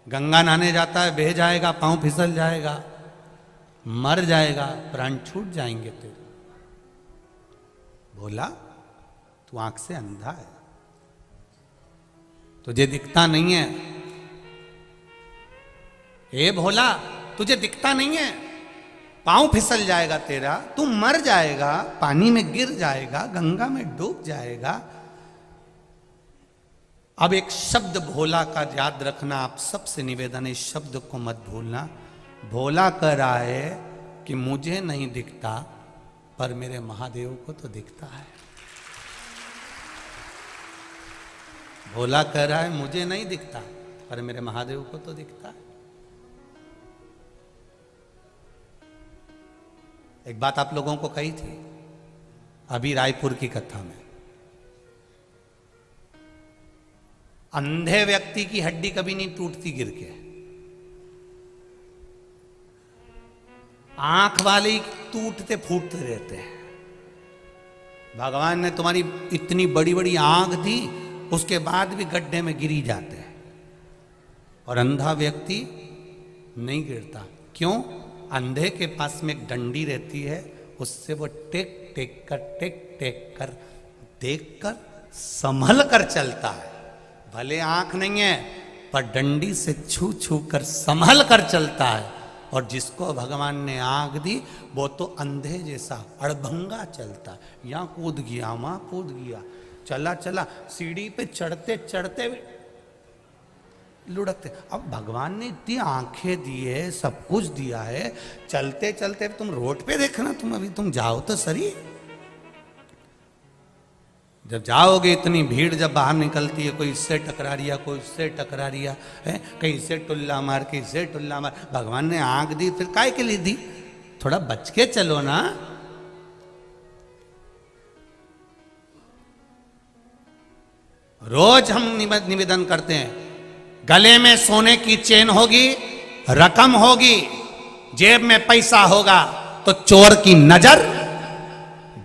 A: गंगा नहाने जाता है, बह जाएगा, पांव फिसल जाएगा, मर जाएगा, प्राण छूट जाएंगे तेरे। बोला तू आंख से अंधा है, तुझे दिखता नहीं है। ए भोला, तुझे दिखता नहीं है, पांव फिसल जाएगा तेरा, तू मर जाएगा, पानी में गिर जाएगा, गंगा में डूब जाएगा। अब एक शब्द भोला का याद रखना, आप सबसे निवेदन है, इस शब्द को मत भूलना। भोला कह रहा है कि मुझे नहीं दिखता पर मेरे महादेव को तो दिखता है। भोला कह रहा है मुझे नहीं दिखता पर मेरे महादेव को तो दिखता है। एक बात आप लोगों को कही थी अभी रायपुर की कथा में, अंधे व्यक्ति की हड्डी कभी नहीं टूटती गिर के, आंख वाले टूटते फूटते रहते हैं। भगवान ने तुम्हारी इतनी बड़ी बड़ी आंख दी, उसके बाद भी गड्ढे में गिरी जाते हैं, और अंधा व्यक्ति नहीं गिरता। क्यों? अंधे के पास में एक डंडी रहती है, उससे वो टेक टेक कर देख कर संभल कर चलता है। भले आंख नहीं है पर डंडी से छू छू कर संभल कर चलता है। और जिसको भगवान ने आंख दी वो तो अंधे जैसा अड़भंगा चलता है, यहाँ कूद गया, वहां कूद गया, चला चला, सीढ़ी पे चढ़ते चढ़ते लुढ़कते। अब भगवान ने इतनी आंखें दी है, सब कुछ दिया है, चलते चलते तुम रोड पे देखना, तुम जाओ तो सही। जब जाओगे इतनी भीड़ जब बाहर निकलती है, कोई इससे टकरा रिया, कोई उससे टकरा रिया है, कहीं से टुल्ला मार, कहीं से टुल्ला मार। भगवान ने आंख दी फिर काय के लिए दी? थोड़ा बच के चलो ना। रोज हम निवेदन करते हैं, गले में सोने की चेन होगी, रकम होगी, जेब में पैसा होगा तो चोर की नजर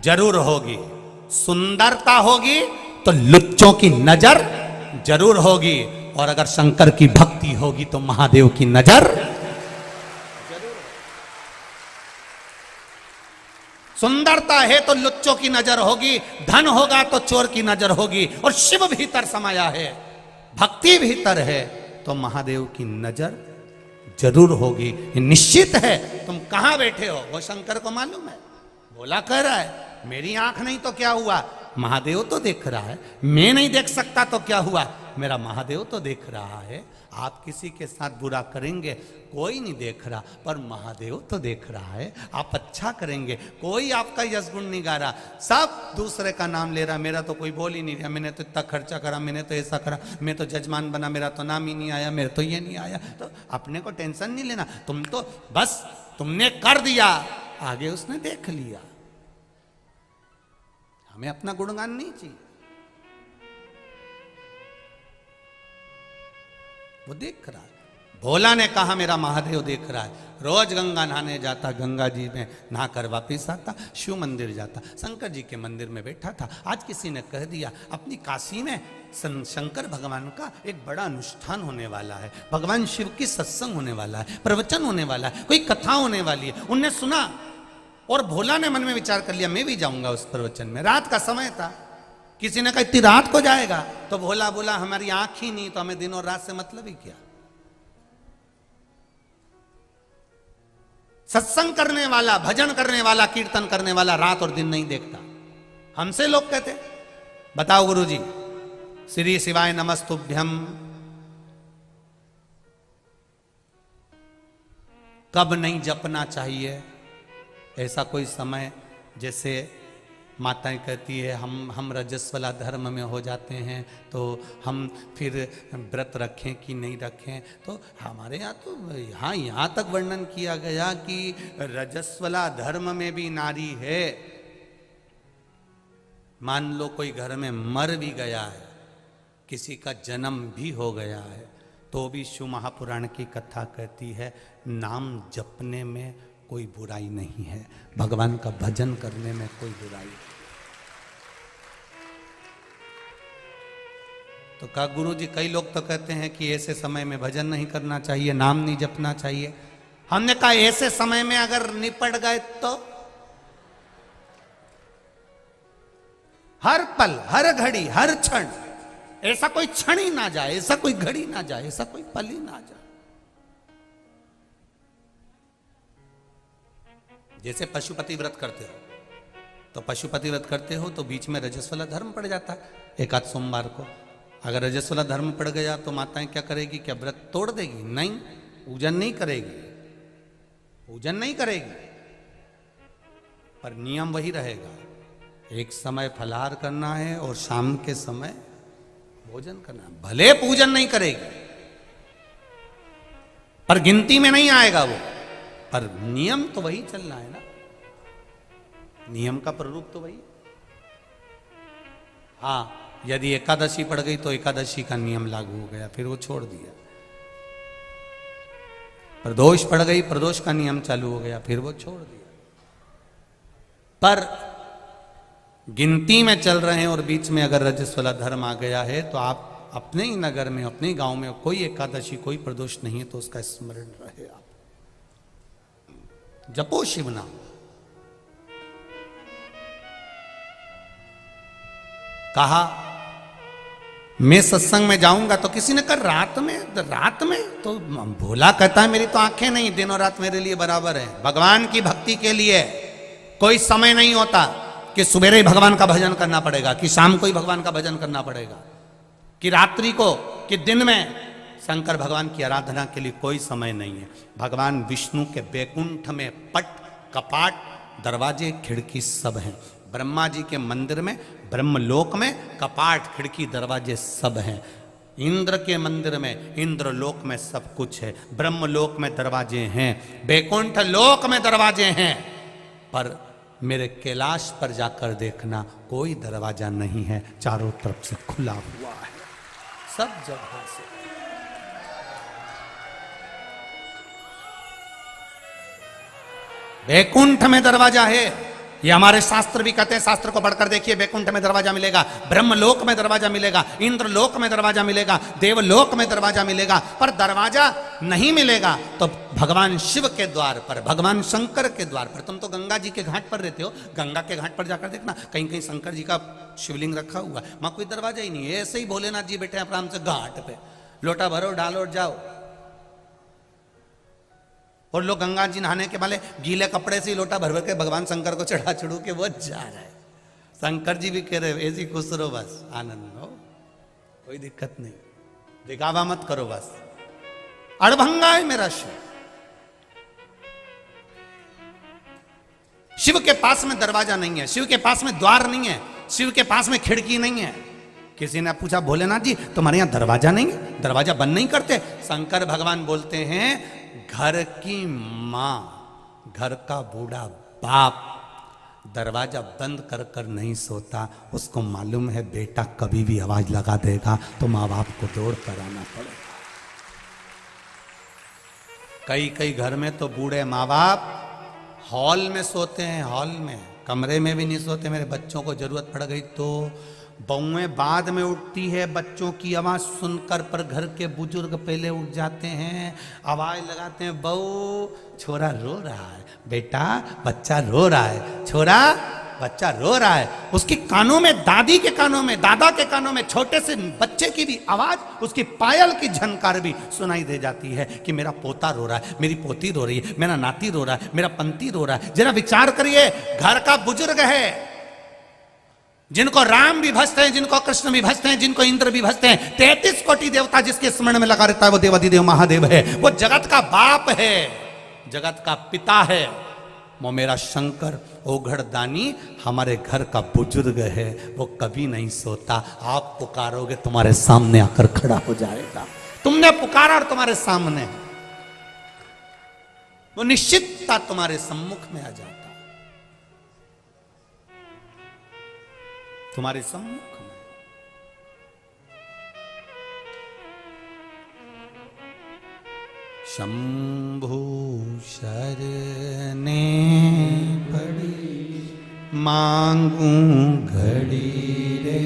A: जरूर होगी, सुंदरता होगी तो लुच्चों की नजर जरूर होगी, और अगर शंकर की भक्ति होगी तो महादेव की नजर जरूर। सुंदरता है तो लुच्चों की नजर होगी, धन होगा तो चोर की नजर होगी, और शिव भीतर समाया है, भक्ति भीतर है तो महादेव की नजर जरूर होगी। ये निश्चित है। तुम कहां बैठे हो वो शंकर को मालूम है। भोला कह रहा है मेरी आंख नहीं तो क्या हुआ, महादेव तो देख रहा है। मैं नहीं देख सकता तो क्या हुआ, मेरा महादेव तो देख रहा है। आप किसी के साथ बुरा करेंगे, कोई नहीं देख रहा पर महादेव तो देख रहा है। आप अच्छा करेंगे, कोई आपका यश गुण नहीं गा रहा, सब दूसरे का नाम ले रहा। मेरा तो कोई बोल ही नहीं रहा, मैंने तो इतना खर्चा करा, मैंने तो ऐसा करा, मैं तो जजमान बना, मेरा तो नाम ही नहीं आया, मेरा तो ये नहीं आया। तो अपने को टेंशन नहीं लेना, तुम तो बस तुमने कर दिया, आगे उसने देख लिया। हमें अपना गुणगान नहीं चाहिए, वो देख रहा है। भोला ने कहा मेरा महादेव देख रहा है। रोज गंगा नहाने जाता, गंगा जी में नहाकर वापिस आता, शिव मंदिर जाता, शंकर जी के मंदिर में बैठा था। आज किसी ने कह दिया अपनी काशी में शंकर भगवान का एक बड़ा अनुष्ठान होने वाला है, भगवान शिव की सत्संग होने वाला है, प्रवचन होने वाला है, कोई कथा होने वाली है। उनने सुना और भोला ने मन में विचार कर लिया मैं भी जाऊंगा उस प्रवचन में। रात का समय था, किसी ने कहा इतनी रात को जाएगा, तो भोला बोला हमारी आंख ही नहीं तो हमें दिन और रात से मतलब ही क्या। सत्संग करने वाला, भजन करने वाला, कीर्तन करने वाला रात और दिन नहीं देखता। हमसे लोग कहते बताओ गुरुजी, श्री शिवाय नमस्तुभ्यम कब नहीं जपना चाहिए? ऐसा कोई समय जैसे माताएं कहती है हम रजस्वला धर्म में हो जाते हैं तो हम फिर व्रत रखें कि नहीं रखें। तो हमारे यहाँ तो यहाँ तक वर्णन किया गया कि रजस्वला धर्म में भी नारी है। मान लो कोई घर में मर भी गया है, किसी का जन्म भी हो गया है, तो भी शिव महापुराण की कथा कहती है नाम जपने में कोई बुराई नहीं है, भगवान का भजन करने में कोई बुराई नहीं। तो कहा गुरु जी कई लोग तो कहते हैं कि ऐसे समय में भजन नहीं करना चाहिए, नाम नहीं जपना चाहिए। हमने कहा ऐसे समय में अगर निपट गए तो हर पल, हर घड़ी, हर क्षण, ऐसा कोई क्षण ही ना जाए, ऐसा कोई घड़ी ना जाए, ऐसा कोई पल ही ना जाए। जैसे पशुपति व्रत करते हो, तो पशुपति व्रत करते हो तो बीच में रजस्वला धर्म पड़ जाता है एक आध सोमवार को। अगर रजस्वला धर्म पड़ गया तो माताएं क्या करेगी? क्या व्रत तोड़ देगी? नहीं, पूजन नहीं करेगी, पूजन नहीं करेगी, पर नियम वही रहेगा। एक समय फलाहार करना है और शाम के समय भोजन करना है। भले पूजन नहीं करेगी, पर गिनती में नहीं आएगा वो, पर नियम तो वही चलना है ना, नियम का प्ररूप तो वही। हाँ, यदि एकादशी पड़ गई तो एकादशी का नियम लागू हो गया, फिर वो छोड़ दिया। प्रदोष पड़ गई, प्रदोष का नियम चालू हो गया, फिर वो छोड़ दिया। पर गिनती में चल रहे हैं और बीच में अगर रजस्वला धर्म आ गया है तो आप अपने ही नगर में, अपने ही गांव में कोई एकादशी, कोई प्रदोष नहीं है तो उसका स्मरण रहे। आप जपो शिव नाम। कहा मैं सत्संग में जाऊंगा तो किसी ने कहा रात में तो भोला कहता है मेरी तो आंखें नहीं, दिनों रात मेरे लिए बराबर है। भगवान की भक्ति के लिए कोई समय नहीं होता कि सुबेरे ही भगवान का भजन करना पड़ेगा, कि शाम को ही भगवान का भजन करना पड़ेगा, कि रात्रि को, कि दिन में। शंकर भगवान की आराधना के लिए कोई समय नहीं है। भगवान विष्णु के बैकुंठ में पट, कपाट, दरवाजे, खिड़की सब हैं। ब्रह्मा जी के मंदिर में, ब्रह्मलोक में कपाट, खिड़की, दरवाजे सब हैं। इंद्र के मंदिर में, इंद्रलोक में सब कुछ है। ब्रह्मलोक में दरवाजे हैं, बैकुंठ लोक में दरवाजे हैं, पर मेरे कैलाश पर जाकर देखना कोई दरवाजा नहीं है, चारों तरफ से खुला हुआ है, सब जगह से। बैकुंठ में दरवाजा है, ये हमारे शास्त्र भी कहते हैं। शास्त्र को पढ़कर देखिए, बैकुंठ में दरवाजा मिलेगा, ब्रह्मलोक में दरवाजा मिलेगा, इंद्रलोक में दरवाजा मिलेगा, देवलोक में दरवाजा मिलेगा, पर दरवाजा नहीं मिलेगा तो भगवान शिव के द्वार पर, भगवान शंकर के द्वार पर। तुम तो गंगा जी के घाट पर रहते हो, गंगा के घाट पर जाकर देखना, कहीं कहीं शंकर जी का शिवलिंग रखा हुआ है, वहां कोई दरवाजा ही नहीं है। ऐसे ही भोलेनाथ जी बैठे हैं आराम से घाट पे, लोटा भरो, डालो और जाओ। और लोग गंगा जी नहाने के वाले गीले कपड़े से लोटा भर भर के भगवान शंकर को चढ़ा चढ़ू के वो जा रहा है। शंकर जी भी कह रहे ऐसी खुश रहो, बस आनंद हो, कोई दिक्कत नहीं, दिखावा मत करो, बस अड़भंगा है मेरा शिव। शिव के पास में दरवाजा नहीं है, शिव के पास में द्वार नहीं है, शिव के पास में खिड़की नहीं है। किसी ने पूछा भोलेनाथ जी तुम्हारे यहां दरवाजा नहीं है, दरवाजा बंद नहीं करते? शंकर भगवान बोलते हैं घर की मां, घर का बूढ़ा बाप दरवाजा बंद कर कर नहीं सोता, उसको मालूम है बेटा कभी भी आवाज लगा देगा तो माँ बाप को दौड़ कर आना पड़ेगा। कई कई घर में तो बूढ़े माँ बाप हॉल में सोते हैं, हॉल में, कमरे में भी नहीं सोते। मेरे बच्चों को जरूरत पड़ गई तो बहुएं बाद में उठती है बच्चों की आवाज सुनकर, पर घर के बुजुर्ग पहले उठ जाते हैं, आवाज लगाते हैं, बहू छोरा रो रहा है, बेटा बच्चा रो रहा है, छोरा बच्चा रो रहा है। उसके कानों में, दादी के कानों में, दादा के कानों में, छोटे से बच्चे की भी आवाज, उसकी पायल की झनकार भी सुनाई दे जाती है कि मेरा पोता रो रहा है, मेरी पोती रो रही है, मेरा नाती रो रहा है, मेरा पंती रो रहा है। जरा विचार करिए, घर का बुजुर्ग है, जिनको राम भी भजते हैं, जिनको कृष्ण भी भजते हैं, जिनको इंद्र भी भजते हैं, 33 कोटि देवता जिसके स्मरण में लगा रहता है वो देवाधिदेव महादेव है, वो जगत का बाप है, जगत का पिता है। वो मेरा शंकर ओघड़ दानी हमारे घर का बुजुर्ग है, वो कभी नहीं सोता। आप पुकारोगे तुम्हारे सामने आकर खड़ा हो जाएगा। तुमने पुकारा और तुम्हारे सामने, वो निश्चितता तुम्हारे सम्मुख में आ जाता, तुम्हारे सम्मुख में। शंभु शरणे पड़ी, मांगू घड़ी रे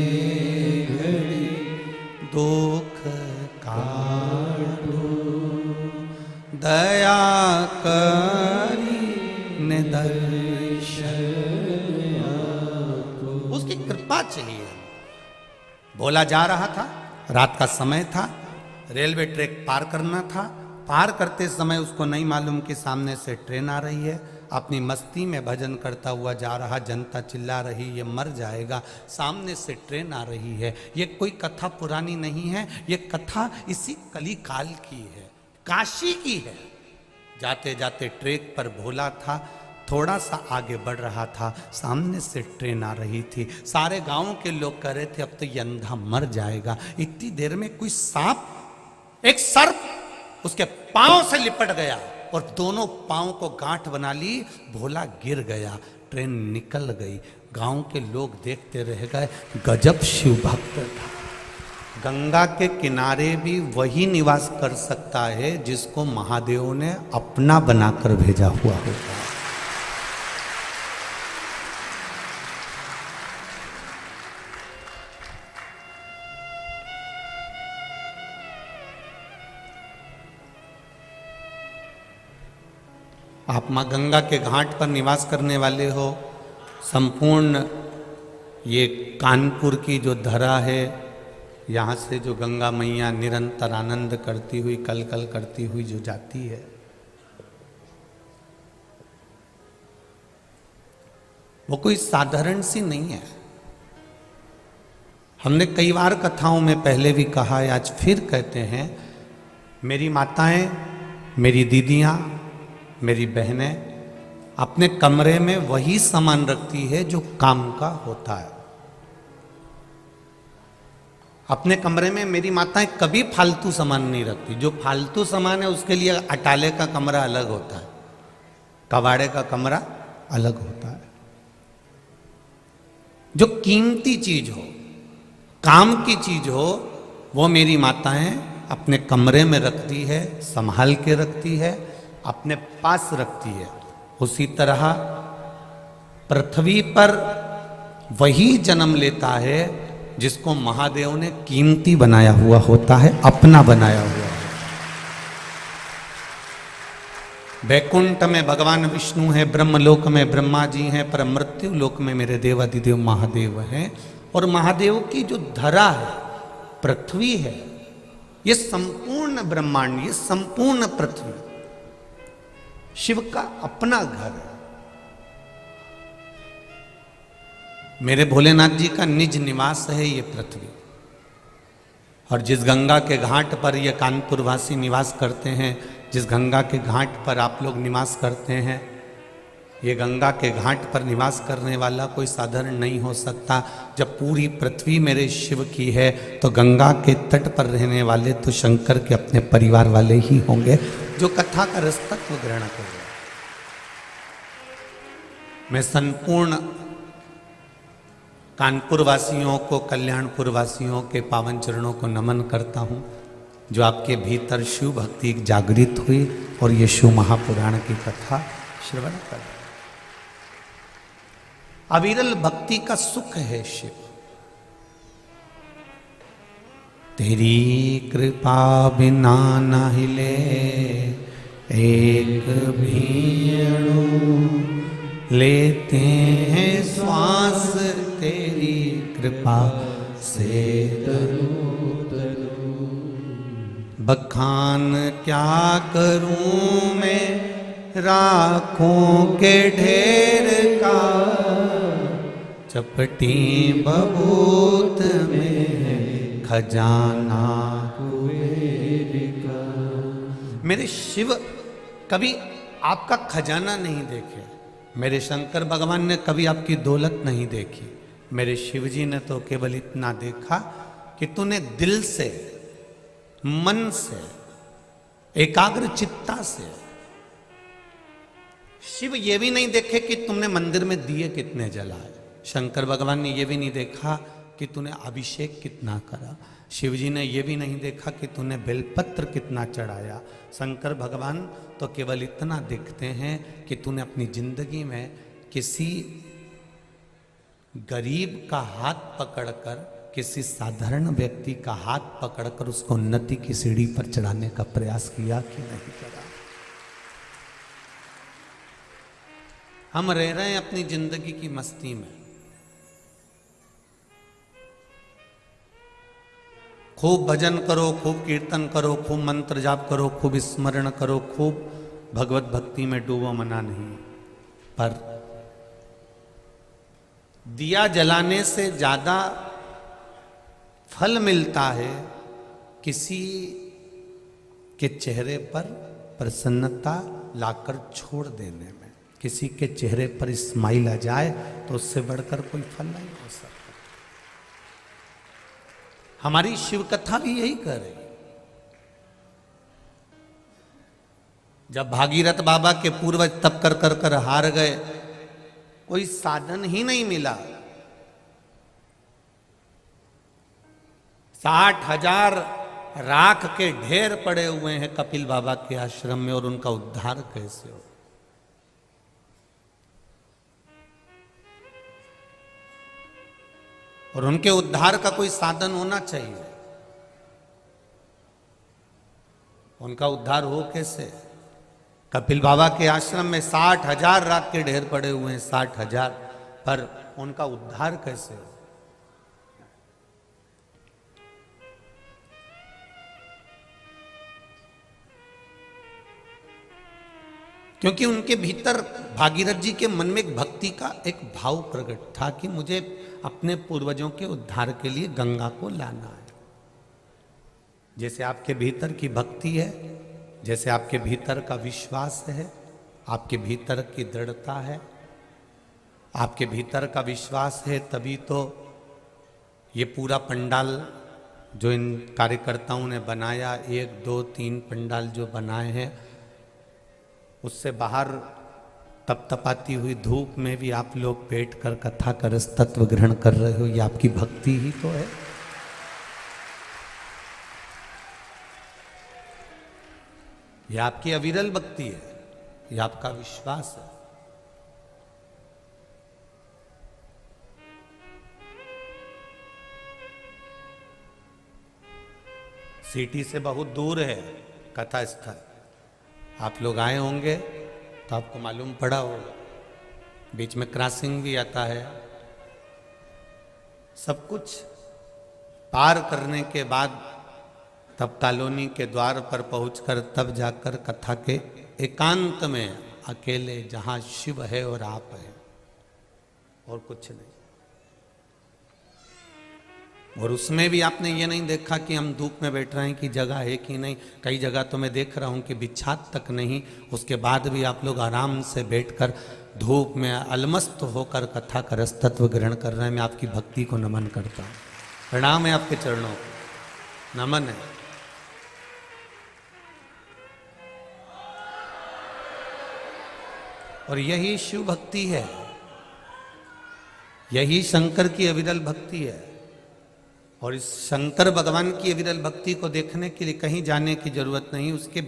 A: घड़ी, दुख काटो दया करी निदर्शन, उसकी कृपा चाहिए। भोला जा रहा था, रात का समय था, रेलवे ट्रैक पार करना था। पार करते समय उसको नहीं मालूम कि सामने से ट्रेन आ रही है। अपनी मस्ती में भजन करता हुआ जा रहा, जनता चिल्ला रही ये मर जाएगा, सामने से ट्रेन आ रही है। ये कोई कथा पुरानी नहीं है, ये कथा इसी कली काल की है, काशी की है। जाते जाते ट्रैक पर भोला था, थोड़ा सा आगे बढ़ रहा था, सामने से ट्रेन आ रही थी। सारे गांव के लोग कह रहे थे अब तो ये अंधा मर जाएगा। इतनी देर में कोई सांप, एक सर्प उसके पांव से लिपट गया और दोनों पांव को गांठ बना ली। भोला गिर गया, ट्रेन निकल गई। गांव के लोग देखते रह गए। गजब शिव भक्त था। गंगा के किनारे भी वही निवास कर सकता है जिसको महादेव ने अपना बनाकर भेजा हुआ होता है। आप माँ गंगा के घाट पर निवास करने वाले हो। संपूर्ण ये कानपुर की जो धरा है, यहाँ से जो गंगा मैया निरंतर आनंद करती हुई, कल कल करती हुई जो जाती है, वो कोई साधारण सी नहीं है। हमने कई बार कथाओं में पहले भी कहा है, आज फिर कहते हैं, मेरी माताएं, मेरी दीदियां, मेरी बहनें अपने कमरे में वही सामान रखती है जो काम का होता है। अपने कमरे में मेरी माताएं कभी फालतू सामान नहीं रखती। जो फालतू सामान है उसके लिए अटाले का कमरा अलग होता है, कबाड़े का कमरा अलग होता है। जो कीमती चीज हो, काम की चीज हो, वो मेरी माताएं अपने कमरे में रखती है, संभाल के रखती है, अपने पास रखती है। उसी तरह पृथ्वी पर वही जन्म लेता है जिसको महादेव ने कीमती बनाया हुआ होता है, अपना बनाया हुआ है। वैकुंठ में भगवान विष्णु है, ब्रह्मलोक में ब्रह्मा जी हैं, पर मृत्यु लोक में मेरे देवादिदेव महादेव हैं। और महादेव की जो धरा है, पृथ्वी है, ये संपूर्ण ब्रह्मांड, ये संपूर्ण पृथ्वी शिव का अपना घर है। मेरे भोलेनाथ जी का निज निवास है ये पृथ्वी। और जिस गंगा के घाट पर ये कानपुर वासी निवास करते हैं, जिस गंगा के घाट पर आप लोग निवास करते हैं, ये गंगा के घाट पर निवास करने वाला कोई साधारण नहीं हो सकता। जब पूरी पृथ्वी मेरे शिव की है तो गंगा के तट पर रहने वाले तो शंकर के अपने परिवार वाले ही होंगे, जो कथा का रसतत्व ग्रहण कर रहे। मैं संपूर्ण कानपुर वासियों को, कल्याणपुर वासियों के पावन चरणों को नमन करता हूँ, जो आपके भीतर शिव भक्ति जागृत हुई और ये शिव महापुराण की कथा श्रवण कर। अविरल भक्ति का सुख है शिव। तेरी कृपा बिना न हिले एक भी अणु, लेते हैं श्वास तेरी कृपा से तरू तरू। बखान क्या करूं मैं राखों के ढेर का, चपटी बबूत में खजाना कुबेर का। मेरे शिव कभी आपका खजाना नहीं देखे, मेरे शंकर भगवान ने कभी आपकी दौलत नहीं देखी। मेरे शिव जी ने तो केवल इतना देखा कि तूने दिल से, मन से, एकाग्र चित्ता से। शिव ये भी नहीं देखे कि तुमने मंदिर में दिए कितने जलाए। शंकर भगवान ने ये भी नहीं देखा कि तूने अभिषेक कितना करा। शिव जी ने ये भी नहीं देखा कि तूने बेलपत्र कितना चढ़ाया। शंकर भगवान तो केवल इतना देखते हैं कि तूने अपनी जिंदगी में किसी गरीब का हाथ पकड़कर किसी साधारण व्यक्ति का हाथ पकड़कर उसको उन्नति की सीढ़ी पर चढ़ाने का प्रयास किया कि नहीं करा? हम रह रहे हैं अपनी जिंदगी की मस्ती में, खूब भजन करो, खूब कीर्तन करो, खूब मंत्र जाप करो, खूब स्मरण करो, खूब भगवत भक्ति में डूबो, मना नहीं। पर दिया जलाने से ज्यादा फल मिलता है किसी के चेहरे पर प्रसन्नता लाकर छोड़ देने में। किसी के चेहरे पर स्माइल आ जाए तो उससे बढ़कर कोई फल नहीं हो सकता। हमारी शिव कथा भी यही कर रही। जब भागीरथ बाबा के पूर्वज तप कर कर कर हार गए, कोई साधन ही नहीं मिला, 60,000 राख के ढेर पड़े हुए हैं कपिल बाबा के आश्रम में, और उनका उद्धार कैसे हो? और उनके उद्धार का कोई साधन होना चाहिए। उनका उद्धार हो कैसे? कपिल बाबा के आश्रम में 60,000 राख के ढेर पड़े हुए हैं, 60,000, पर उनका उद्धार कैसे हो? क्योंकि उनके भीतर भागीरथ जी के मन में एक भक्ति का एक भाव प्रकट था कि मुझे अपने पूर्वजों के उद्धार के लिए गंगा को लाना है। जैसे आपके भीतर की भक्ति है, जैसे आपके भीतर का विश्वास है, आपके भीतर की दृढ़ता है, आपके भीतर का विश्वास है, तभी तो ये पूरा पंडाल जो इन कार्यकर्ताओं ने बनाया, 1 2 3 पंडाल जो बनाए हैं, उससे बाहर तपतपाती हुई धूप में भी आप लोग बैठकर कथा का रस तत्व ग्रहण कर रहे हो। ये आपकी भक्ति ही तो है। ये आपकी अविरल भक्ति है, ये आपका विश्वास है। सिटी से बहुत दूर है कथा स्थल। आप लोग आए होंगे तो आपको मालूम पड़ा होगा, बीच में क्रॉसिंग भी आता है। सब कुछ पार करने के बाद तब कॉलोनी के द्वार पर पहुंचकर तब जाकर कथा के एकांत में अकेले, जहां शिव है और आप हैं, और कुछ नहीं। और उसमें भी आपने ये नहीं देखा कि हम धूप में बैठ रहे हैं कि जगह है कि नहीं। कई जगह तो मैं देख रहा हूं कि बिछात तक नहीं, उसके बाद भी आप लोग आराम से बैठकर धूप में अलमस्त होकर कथा का रस तत्व ग्रहण कर रहे हैं। मैं आपकी भक्ति को नमन करता हूं, प्रणाम है आपके चरणों को, नमन है। और यही शिव भक्ति है, यही शंकर की अविरल भक्ति है। और इस शंकर भगवान की अविरल भक्ति को देखने के लिए कहीं जाने की जरूरत नहीं। उसके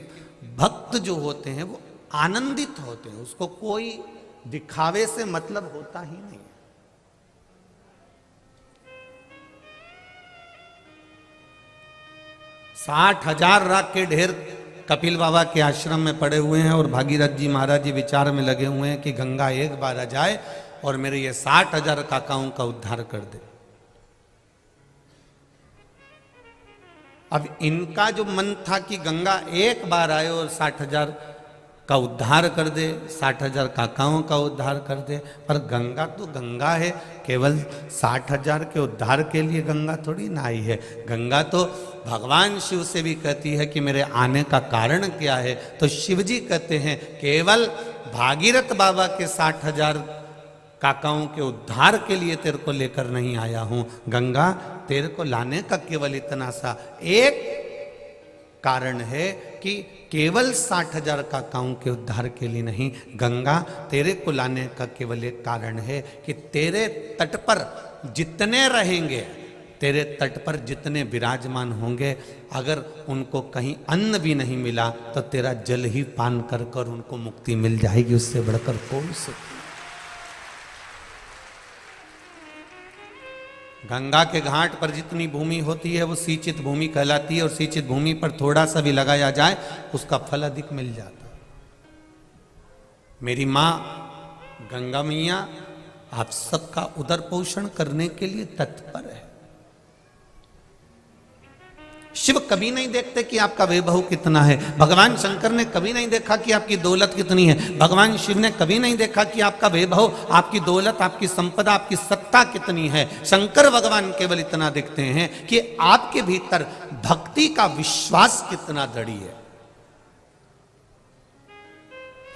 A: भक्त जो होते हैं वो आनंदित होते हैं, उसको कोई दिखावे से मतलब होता ही नहीं। 60,000 राख के ढेर कपिल बाबा के आश्रम में पड़े हुए हैं, और भागीरथ जी महाराज जी विचार में लगे हुए हैं कि गंगा एक बार आ जाए और मेरे ये 60,000 काकाओं का उद्धार कर दे। अब इनका जो मन था कि गंगा एक बार आए और 60,000 का उद्धार कर दे, 60,000 काकाओं का उद्धार कर दे, पर गंगा तो गंगा है। केवल 60,000 के उद्धार के लिए गंगा थोड़ी ना आई है। गंगा तो भगवान शिव से भी कहती है कि मेरे आने का कारण क्या है, तो शिव जी कहते हैं केवल भागीरथ बाबा के 60,000 काकाओं के उद्धार के लिए तेरे को लेकर नहीं आया हूं। गंगा तेरे को लाने का केवल इतना सा एक कारण है कि केवल 60,000 काकाओं के उद्धार के लिए नहीं, गंगा तेरे को लाने का केवल एक कारण है कि तेरे तट पर जितने रहेंगे, तेरे तट पर जितने विराजमान होंगे, अगर उनको कहीं अन्न भी नहीं मिला तो तेरा जल ही पान कर कर उनको मुक्ति मिल जाएगी। उससे बढ़कर कौन से। गंगा के घाट पर जितनी भूमि होती है वो सिंचित भूमि कहलाती है, और सिंचित भूमि पर थोड़ा सा भी लगाया जाए उसका फल अधिक मिल जाता है। मेरी माँ गंगा मैया आप सबका उदर पोषण करने के लिए तत्पर है। शिव कभी नहीं देखते कि आपका वैभव कितना है, भगवान शंकर ने कभी नहीं देखा कि आपकी दौलत कितनी है, भगवान शिव ने कभी नहीं देखा कि आपका वैभव, आपकी दौलत, आपकी संपदा, आपकी सत्ता कितनी है। शंकर भगवान केवल इतना देखते हैं कि आपके भीतर भक्ति का विश्वास कितना दृढ़ है,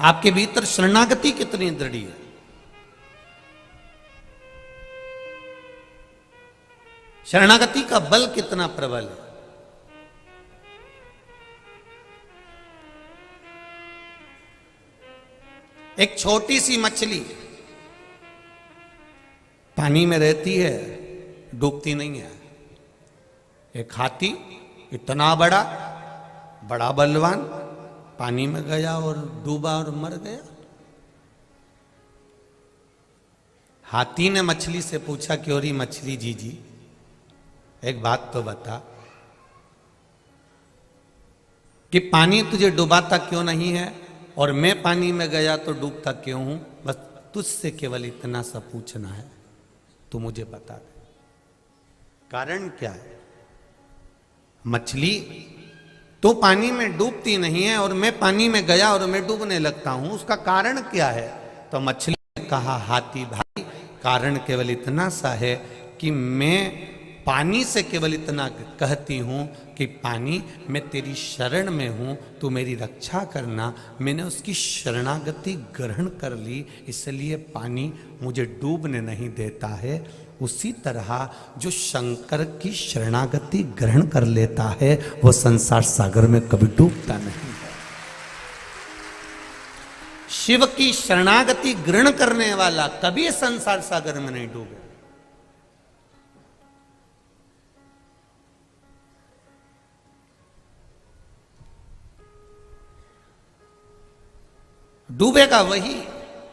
A: आपके भीतर शरणागति कितनी दृढ़ है। शरणागति का बल कितना प्रबल है। एक छोटी सी मछली पानी में रहती है, डूबती नहीं है। एक हाथी इतना बड़ा, बड़ा बलवान, पानी में गया और डूबा और मर गया। हाथी ने मछली से पूछा कि ओरी मछली जी, एक बात तो बता कि पानी तुझे डुबाता क्यों नहीं है और मैं पानी में गया तो डूबता क्यों हूं? बस तुझसे केवल इतना सा पूछना है, तू मुझे बता दे कारण क्या है। मछली तो पानी में डूबती नहीं है और मैं पानी में गया और मैं डूबने लगता हूं, उसका कारण क्या है? तो मछली ने कहा, हाथी भाई कारण केवल इतना सा है कि मैं पानी से केवल इतना कहती हूं कि पानी मैं तेरी शरण में हूं, तू मेरी रक्षा करना। मैंने उसकी शरणागति ग्रहण कर ली, इसलिए पानी मुझे डूबने नहीं देता है। उसी तरह जो शंकर की शरणागति ग्रहण कर लेता है वो संसार सागर में कभी डूबता नहीं है। शिव की शरणागति ग्रहण करने वाला कभी संसार सागर में नहीं डूबे। डूबेगा वही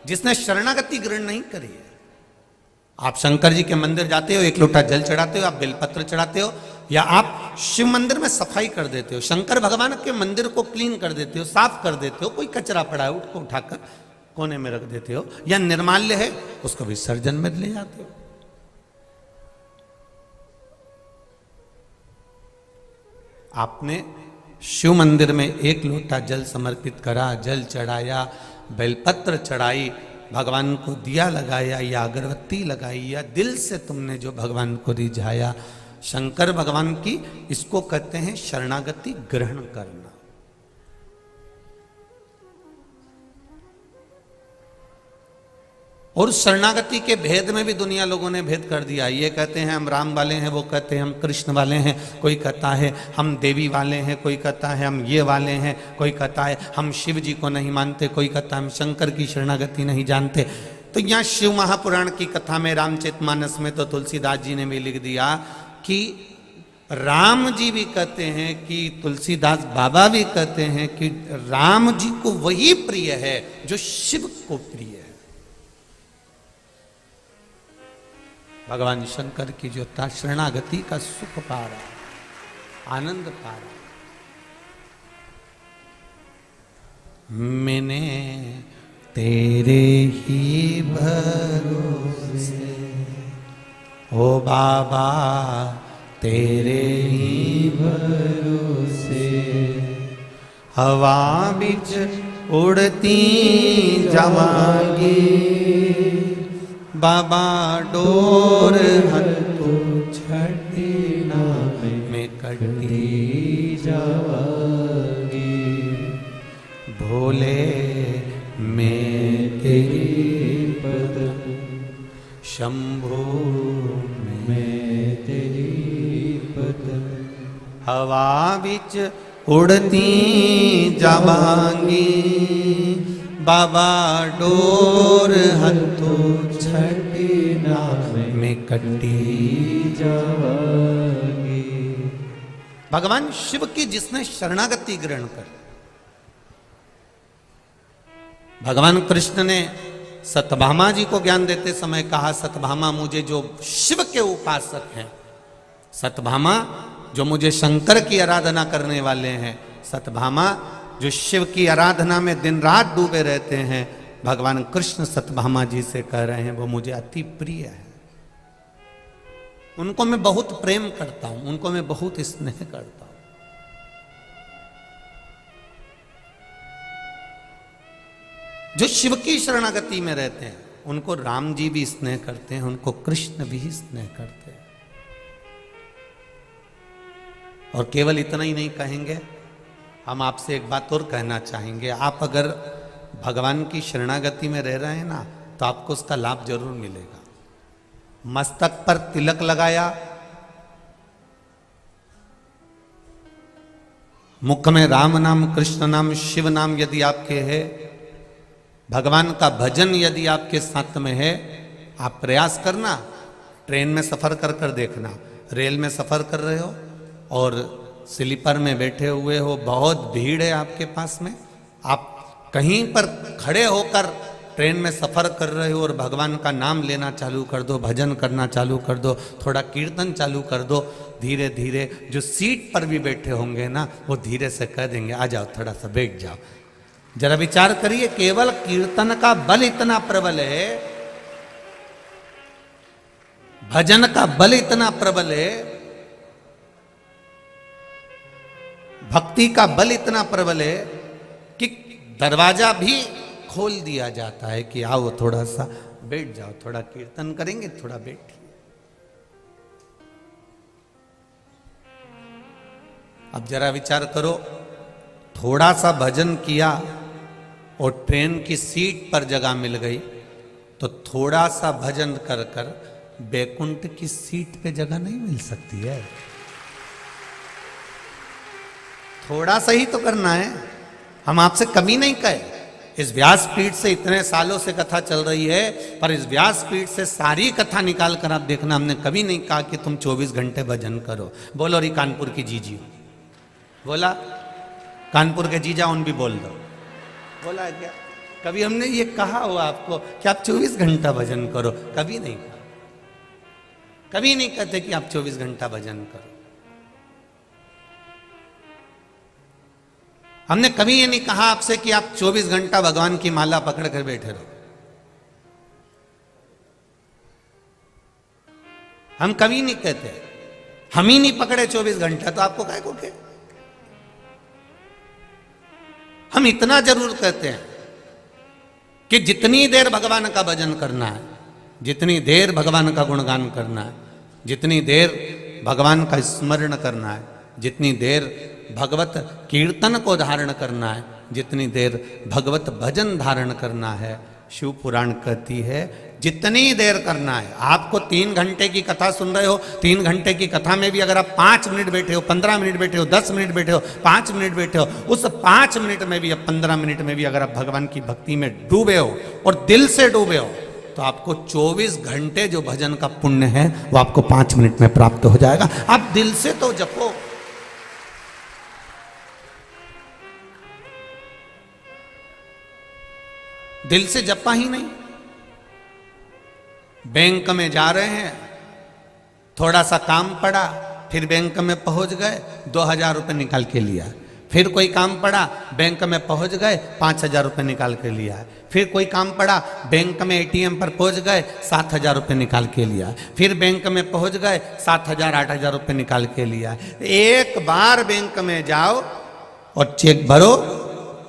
A: जिसने शरणागति ग्रहण नहीं करी है। आप शंकर जी के मंदिर जाते हो, एक लोटा जल चढ़ाते हो, आप बेलपत्र चढ़ाते हो, या आप शिव मंदिर में सफाई कर देते हो, शंकर भगवान के मंदिर को क्लीन कर देते हो, साफ कर देते हो। कोई कचरा पड़ा है उसको उठाकर कोने में रख देते हो, या निर्माल्य है उसको विसर्जन में ले जाते हो। आपने शिव मंदिर में एक लोटा जल समर्पित करा, जल चढ़ाया, बेलपत्र चढ़ाई, भगवान को दिया लगाया या अगरबत्ती लगाई, या दिल से तुमने जो भगवान को रिझाया, शंकर भगवान की इसको कहते हैं शरणागति ग्रहण करना। और शरणागति के भेद में भी दुनिया लोगों ने भेद कर दिया। ये कहते हैं हम राम वाले हैं, वो कहते हैं हम कृष्ण वाले हैं, कोई कहता है हम देवी वाले हैं, कोई कहता है हम ये वाले हैं, कोई कहता है हम शिव जी को नहीं मानते, कोई कहता है हम शंकर की शरणागति नहीं जानते। तो यहाँ शिव महापुराण की कथा में रामचरितमानस में तो तुलसीदास जी ने भी लिख दिया कि राम जी भी कहते हैं कि तुलसीदास बाबा भी कहते हैं कि राम जी को वही प्रिय है जो शिव को प्रिय है। भगवान शंकर की जो शरणागति का सुख पा रहा, आनंद पा रहा। मैंने तेरे ही भरोसे ओ बाबा, तेरे ही भरोसे हवा बिच उड़ती जावांगी, बाबा डोर हथू छठी ना में कटी जावांगी, भोले मैं तेरी पद, शंभो मैं तेरी पद, हवा बिच उड़ती जावांगी, बाबा डोर हथो छठी ना में कटी जावांगी। भगवान शिव की जिसने शरणागति ग्रहण कर, भगवान कृष्ण ने सत्यभामा जी को ज्ञान देते समय कहा, सत्यभामा मुझे जो शिव के उपासक हैं, सत्यभामा जो मुझे शंकर की आराधना करने वाले हैं, सत्यभामा जो शिव की आराधना में दिन रात डूबे रहते हैं, भगवान कृष्ण सत्यभामा जी से कह रहे हैं वो मुझे अति प्रिय है, उनको मैं बहुत प्रेम करता हूं, उनको मैं बहुत स्नेह करता हूं। जो शिव की शरणागति में रहते हैं उनको राम जी भी स्नेह करते हैं, उनको कृष्ण भी स्नेह करते हैं। और केवल इतना ही नहीं कहेंगे, हम आपसे एक बात और कहना चाहेंगे, आप अगर भगवान की शरणागति में रह रहे हैं ना, तो आपको उसका लाभ जरूर मिलेगा। मस्तक पर तिलक लगाया, मुख में राम नाम, कृष्ण नाम, शिव नाम यदि आपके है, भगवान का भजन यदि आपके साथ में है, आप प्रयास करना, ट्रेन में सफर कर कर देखना, रेल में सफर कर रहे हो और स्लीपर में बैठे हुए हो, बहुत भीड़ है आपके पास में, आप कहीं पर खड़े होकर ट्रेन में सफर कर रहे हो और भगवान का नाम लेना चालू कर दो, भजन करना चालू कर दो, थोड़ा कीर्तन चालू कर दो, धीरे धीरे जो सीट पर भी बैठे होंगे ना, वो धीरे से कह देंगे आ जाओ, थोड़ा सा बैठ जाओ। जरा विचार करिए, केवल कीर्तन का बल इतना प्रबल है, भजन का बल इतना प्रबल है, भक्ति का बल इतना प्रबल है कि दरवाजा भी खोल दिया जाता है कि आओ थोड़ा सा बैठ जाओ, थोड़ा कीर्तन करेंगे, थोड़ा बैठिए। अब जरा विचार करो, थोड़ा सा भजन किया और ट्रेन की सीट पर जगह मिल गई, तो थोड़ा सा भजन कर कर बैकुंठ की सीट पे जगह नहीं मिल सकती है। थोड़ा सा ही तो करना है। हम आपसे कमी नहीं कहे, इस व्यासपीठ से इतने सालों से कथा चल रही है, पर इस व्यासपीठ से सारी कथा निकाल कर आप देखना, हमने कभी नहीं कहा कि तुम 24 घंटे भजन करो। बोलो री कानपुर की जीजी, बोला कानपुर के जीजा उन भी बोल दो, बोला क्या कभी हमने ये कहा हो आपको कि आप 24 घंटा भजन करो? कभी नहीं कहा, कभी नहीं कहते कि आप 24 घंटा भजन करो। हमने कभी ये नहीं कहा आपसे कि आप 24 घंटा भगवान की माला पकड़ कर बैठे रहो। हम कभी नहीं कहते, हम ही नहीं पकड़े 24 घंटा तो आपको काय को के। हम इतना जरूर कहते हैं कि जितनी देर भगवान का भजन करना है, जितनी देर भगवान का गुणगान करना है, जितनी देर भगवान का स्मरण करना है, जितनी देर भगवत कीर्तन को धारण करना है, जितनी देर भगवत भजन धारण करना है, शिव पुराण कहती है जितनी देर करना है। आपको 3 घंटे की कथा सुन रहे हो, 3 घंटे की कथा में भी अगर आप 5 मिनट बैठे हो, 15 मिनट बैठे हो, 10 मिनट बैठे हो, 5 मिनट बैठे हो, उस 5 मिनट में भी या 15 मिनट में भी अगर आप भगवान की भक्ति में डूबे हो और दिल से डूबे हो, तो आपको 24 घंटे जो भजन का पुण्य है वो आपको 5 मिनट में प्राप्त हो जाएगा। आप दिल से तो जपो। दिल से जपा ही नहीं। बैंक में जा रहे हैं, थोड़ा सा काम पड़ा, फिर बैंक में पहुंच गए, 2000 रुपये निकाल के लिया। फिर कोई काम पड़ा, बैंक में पहुंच गए, 5000 रुपये निकाल के लिया। फिर कोई काम पड़ा, बैंक में एटीएम पर पहुंच गए, 7000 रुपये निकाल के लिया। फिर बैंक में पहुंच गए, 7000 8000 रुपये निकाल के लिया। एक बार बैंक में जाओ और चेक भरो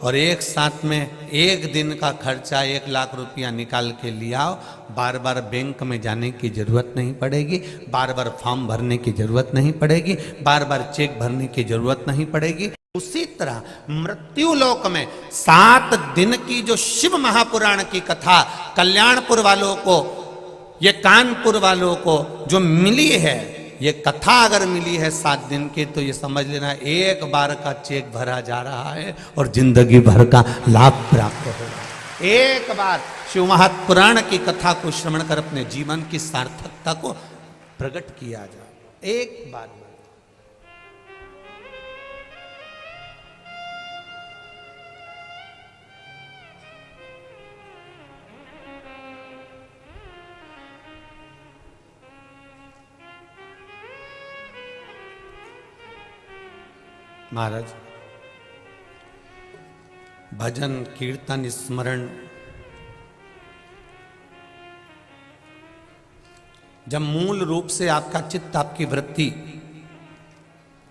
A: और एक साथ में एक दिन का खर्चा 1 लाख रुपया निकाल के लियाओ। बार बार बैंक में जाने की जरूरत नहीं पड़ेगी, बार बार फॉर्म भरने की जरूरत नहीं पड़ेगी, बार बार चेक भरने की जरूरत नहीं पड़ेगी। उसी तरह मृत्यु लोक में 7 दिन की जो शिव महापुराण की कथा कल्याणपुर वालों को, ये कानपुर वालों को जो मिली है, ये कथा अगर मिली है 7 दिन की, तो ये समझ लेना एक बार का चेक भरा जा रहा है और जिंदगी भर का लाभ प्राप्त होगा। एक बार शिव महापुराण की कथा को श्रवण कर अपने जीवन की सार्थकता को प्रकट किया जाए। एक बार महाराज भजन कीर्तन स्मरण जब मूल रूप से आपका चित्त, आपकी वृत्ति,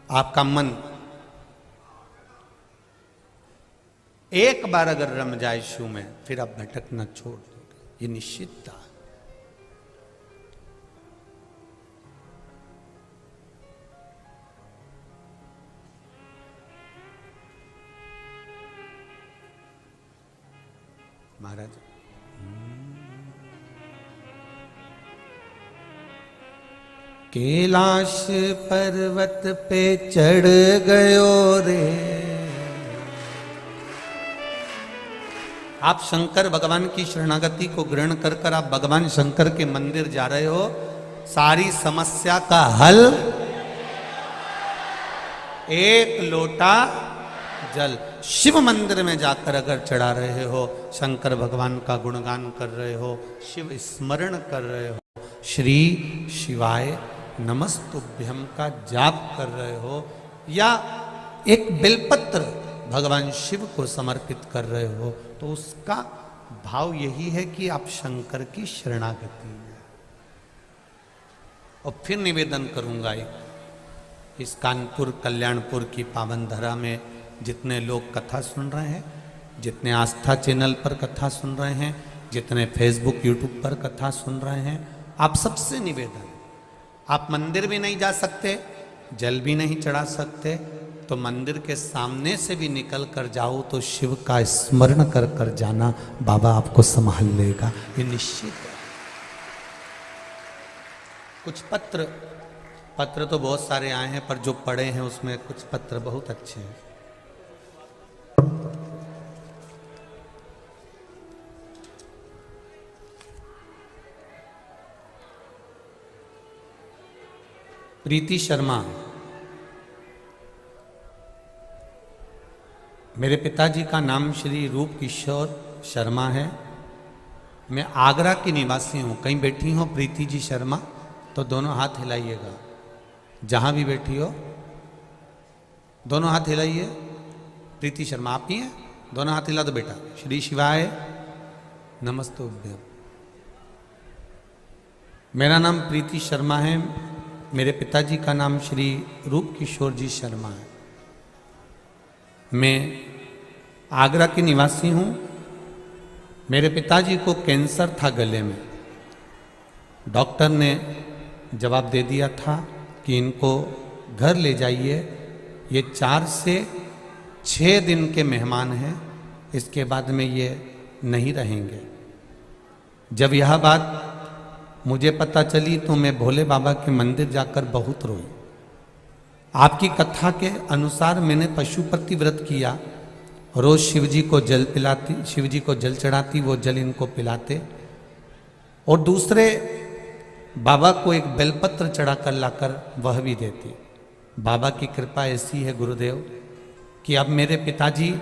A: आपका मन एक बार अगर रम जाए शिव में, फिर आप भटकना छोड़ दोगे, ये निश्चित था। महाराज कैलाश पर्वत पे चढ़ गयो रे। आप शंकर भगवान की शरणागति को ग्रहण कर कर आप भगवान शंकर के मंदिर जा रहे हो, सारी समस्या का हल एक लोटा जल। शिव मंदिर में जाकर अगर चढ़ा रहे हो, शंकर भगवान का गुणगान कर रहे हो, शिव स्मरण कर रहे हो, श्री शिवाय नमस्तुभ्यम का जाप कर रहे हो, या एक बेलपत्र भगवान शिव को समर्पित कर रहे हो, तो उसका भाव यही है कि आप शंकर की शरणागति है। और फिर निवेदन करूंगा, इस कानपुर कल्याणपुर की पावन धरा में जितने लोग कथा सुन रहे हैं, जितने आस्था चैनल पर कथा सुन रहे हैं, जितने फेसबुक यूट्यूब पर कथा सुन रहे हैं, आप सबसे निवेदन, आप मंदिर भी नहीं जा सकते, जल भी नहीं चढ़ा सकते, तो मंदिर के सामने से भी निकल कर जाओ तो शिव का स्मरण कर कर जाना, बाबा आपको संभाल लेगा, ये निश्चित है। कुछ पत्र तो बहुत सारे आए हैं, पर जो पढ़े हैं उसमें कुछ पत्र बहुत अच्छे हैं। प्रीति शर्मा, मेरे पिताजी का नाम श्री रूप किशोर शर्मा है, मैं आगरा की निवासी हूँ। कहीं बैठी हो प्रीति जी शर्मा तो दोनों हाथ हिलाइएगा, जहाँ भी बैठी हो दोनों हाथ हिलाइए। प्रीति शर्मा आप ही हैं, दोनों हाथ हिला दो बेटा। श्री शिवाय नमस्तुभ्यम। मेरा नाम प्रीति शर्मा है, मेरे पिताजी का नाम श्री रूप किशोर जी शर्मा है। मैं आगरा की निवासी हूँ। मेरे पिताजी को कैंसर था गले में, डॉक्टर ने जवाब दे दिया था कि इनको घर ले जाइए, ये 4 से 6 दिन के मेहमान हैं, इसके बाद में ये नहीं रहेंगे। जब यह बात मुझे पता चली तो मैं भोले बाबा के मंदिर जाकर बहुत रोई। आपकी कथा के अनुसार मैंने पशुपति व्रत किया, रोज शिव जी को जल पिलाती, शिव जी को जल चढ़ाती, वो जल इनको पिलाते, और दूसरे बाबा को एक बेलपत्र चढ़ाकर लाकर वह भी देती। बाबा की कृपा ऐसी है गुरुदेव कि अब मेरे पिताजी,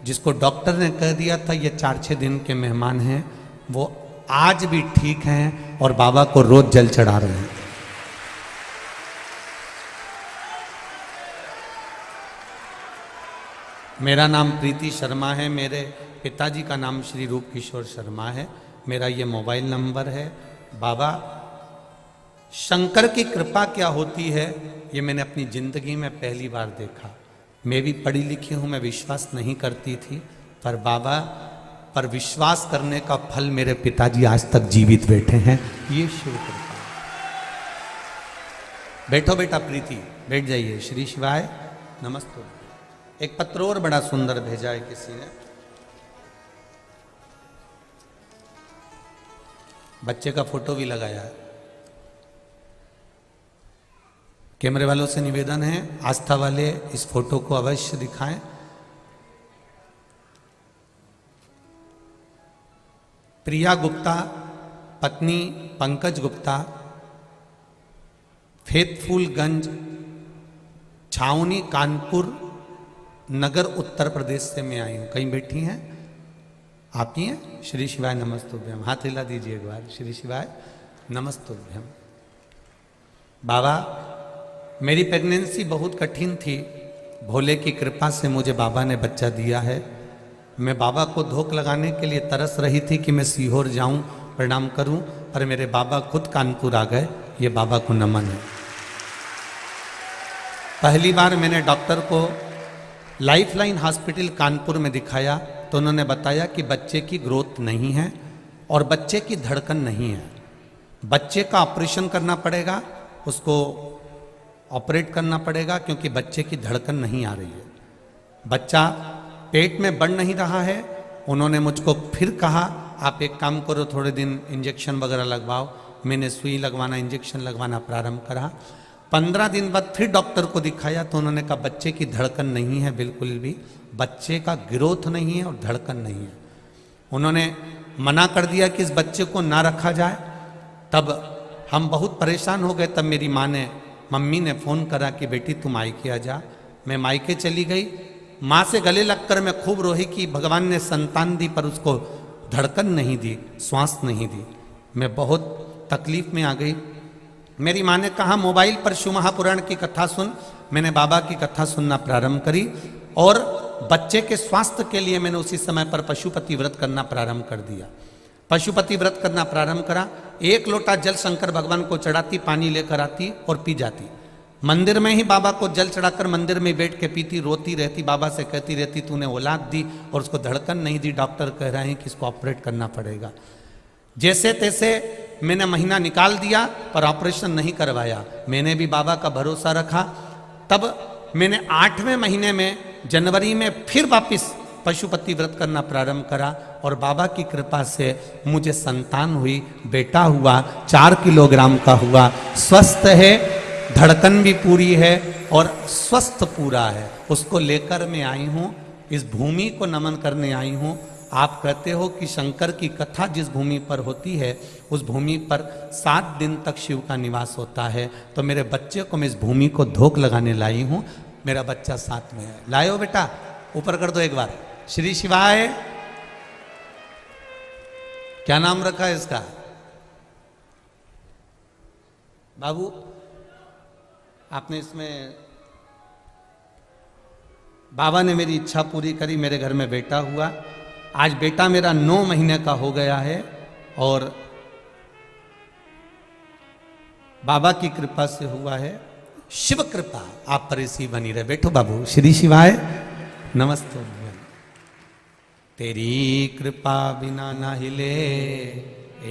A: जिसको डॉक्टर ने कह दिया था ये 4-6 दिन के मेहमान हैं, वो आज भी ठीक हैं और बाबा को रोज जल चढ़ा रहे हैं। मेरा नाम प्रीति शर्मा है, मेरे पिताजी का नाम श्री रूप किशोर शर्मा है, मेरा ये मोबाइल नंबर है। बाबा शंकर की कृपा क्या होती है ये मैंने अपनी जिंदगी में पहली बार देखा। मैं भी पढ़ी लिखी हूँ, मैं विश्वास नहीं करती थी, पर बाबा पर विश्वास करने का फल मेरे पिताजी आज तक जीवित बैठे हैं, ये शिव कृपा। बैठो बेटा प्रीति, बैठ जाइए। श्री शिवाय नमस्ते। एक पत्र और बड़ा सुंदर भेजा है किसी ने, बच्चे का फोटो भी लगाया है। कैमरे वालों से निवेदन है, आस्था वाले इस फोटो को अवश्य दिखाएं। प्रिया गुप्ता, पत्नी पंकज गुप्ता, फेतफुलगंज, छावनी, कानपुर नगर, उत्तर प्रदेश से मैं आई हूँ। कहीं बैठी हैं? आप ही हैं? श्री शिवाय नमस्तुभ्यम। हाथ हिला दीजिए एक बार। श्री शिवाय नमस्तुभ्यम। बाबा, मेरी प्रेगनेंसी बहुत कठिन थी, भोले की कृपा से मुझे बाबा ने बच्चा दिया है। मैं बाबा को धोख लगाने के लिए तरस रही थी कि मैं सीहोर जाऊं, प्रणाम करूं, पर मेरे बाबा खुद कानपुर आ गए। ये बाबा को नमन है। पहली बार मैंने डॉक्टर को लाइफलाइन हॉस्पिटल कानपुर में दिखाया तो उन्होंने बताया कि बच्चे की ग्रोथ नहीं है और बच्चे की धड़कन नहीं है। बच्चे का ऑपरेशन करना पड़ेगा, उसको ऑपरेट करना पड़ेगा क्योंकि बच्चे की धड़कन नहीं आ रही है। बच्चा पेट में बढ़ नहीं रहा है। उन्होंने मुझको फिर कहा आप एक काम करो, थोड़े दिन इंजेक्शन वगैरह लगवाओ। मैंने सुई लगवाना, इंजेक्शन लगवाना प्रारंभ करा। 15 दिन बाद फिर डॉक्टर को दिखाया तो उन्होंने कहा बच्चे की धड़कन नहीं है, बिल्कुल भी बच्चे का ग्रोथ नहीं है और धड़कन नहीं है। उन्होंने मना कर दिया कि इस बच्चे को ना रखा जाए। तब हम बहुत परेशान हो गए। तब मेरी मम्मी ने फ़ोन करा कि बेटी तुम मायके आ जा। मैं मायके चली गई। माँ से गले लगकर मैं खूब रोही कि भगवान ने संतान दी पर उसको धड़कन नहीं दी, श्वास नहीं दी। मैं बहुत तकलीफ में आ गई। मेरी माँ ने कहा मोबाइल पर शिव महापुराण की कथा सुन। मैंने बाबा की कथा सुनना प्रारंभ करी और बच्चे के स्वास्थ्य के लिए मैंने उसी समय पर पशुपति व्रत करना प्रारंभ कर दिया। पशुपति व्रत करना प्रारंभ करा। 1 लोटा जल शंकर भगवान को चढ़ाती, पानी लेकर आती और पी जाती। मंदिर में ही बाबा को जल चढ़ाकर मंदिर में बैठ के पीती, रोती रहती, बाबा से कहती रहती तूने औलाद दी और उसको धड़कन नहीं दी, डॉक्टर कह रहे हैं कि इसको ऑपरेट करना पड़ेगा। जैसे तैसे मैंने महीना निकाल दिया पर ऑपरेशन नहीं करवाया। मैंने भी बाबा का भरोसा रखा। तब मैंने 8वें महीने में जनवरी में फिर वापस पशुपति व्रत करना प्रारंभ करा और बाबा की कृपा से मुझे संतान हुई, बेटा हुआ, 4 किलोग्राम का हुआ, स्वस्थ है, धड़कन भी पूरी है और स्वस्थ पूरा है। उसको लेकर मैं आई हूँ, इस भूमि को नमन करने आई हूँ। आप कहते हो कि शंकर की कथा जिस भूमि पर होती है उस भूमि पर 7 दिन तक शिव का निवास होता है। तो मेरे बच्चे को मैं इस भूमि को धोख लगाने लाई हूँ। मेरा बच्चा साथ में है। लायो बेटा, ऊपर कर दो एक बार। श्री शिवाय। क्या नाम रखा है इसका? बाबू आपने इसमें, बाबा ने मेरी इच्छा पूरी करी, मेरे घर में बेटा हुआ। आज बेटा मेरा 9 महीने का हो गया है और बाबा की कृपा से हुआ है। शिव कृपा आप पर ऐसी बनी रहे। बैठो बाबू। श्री शिवाय। नमस्ते। तेरी कृपा बिना ना हिले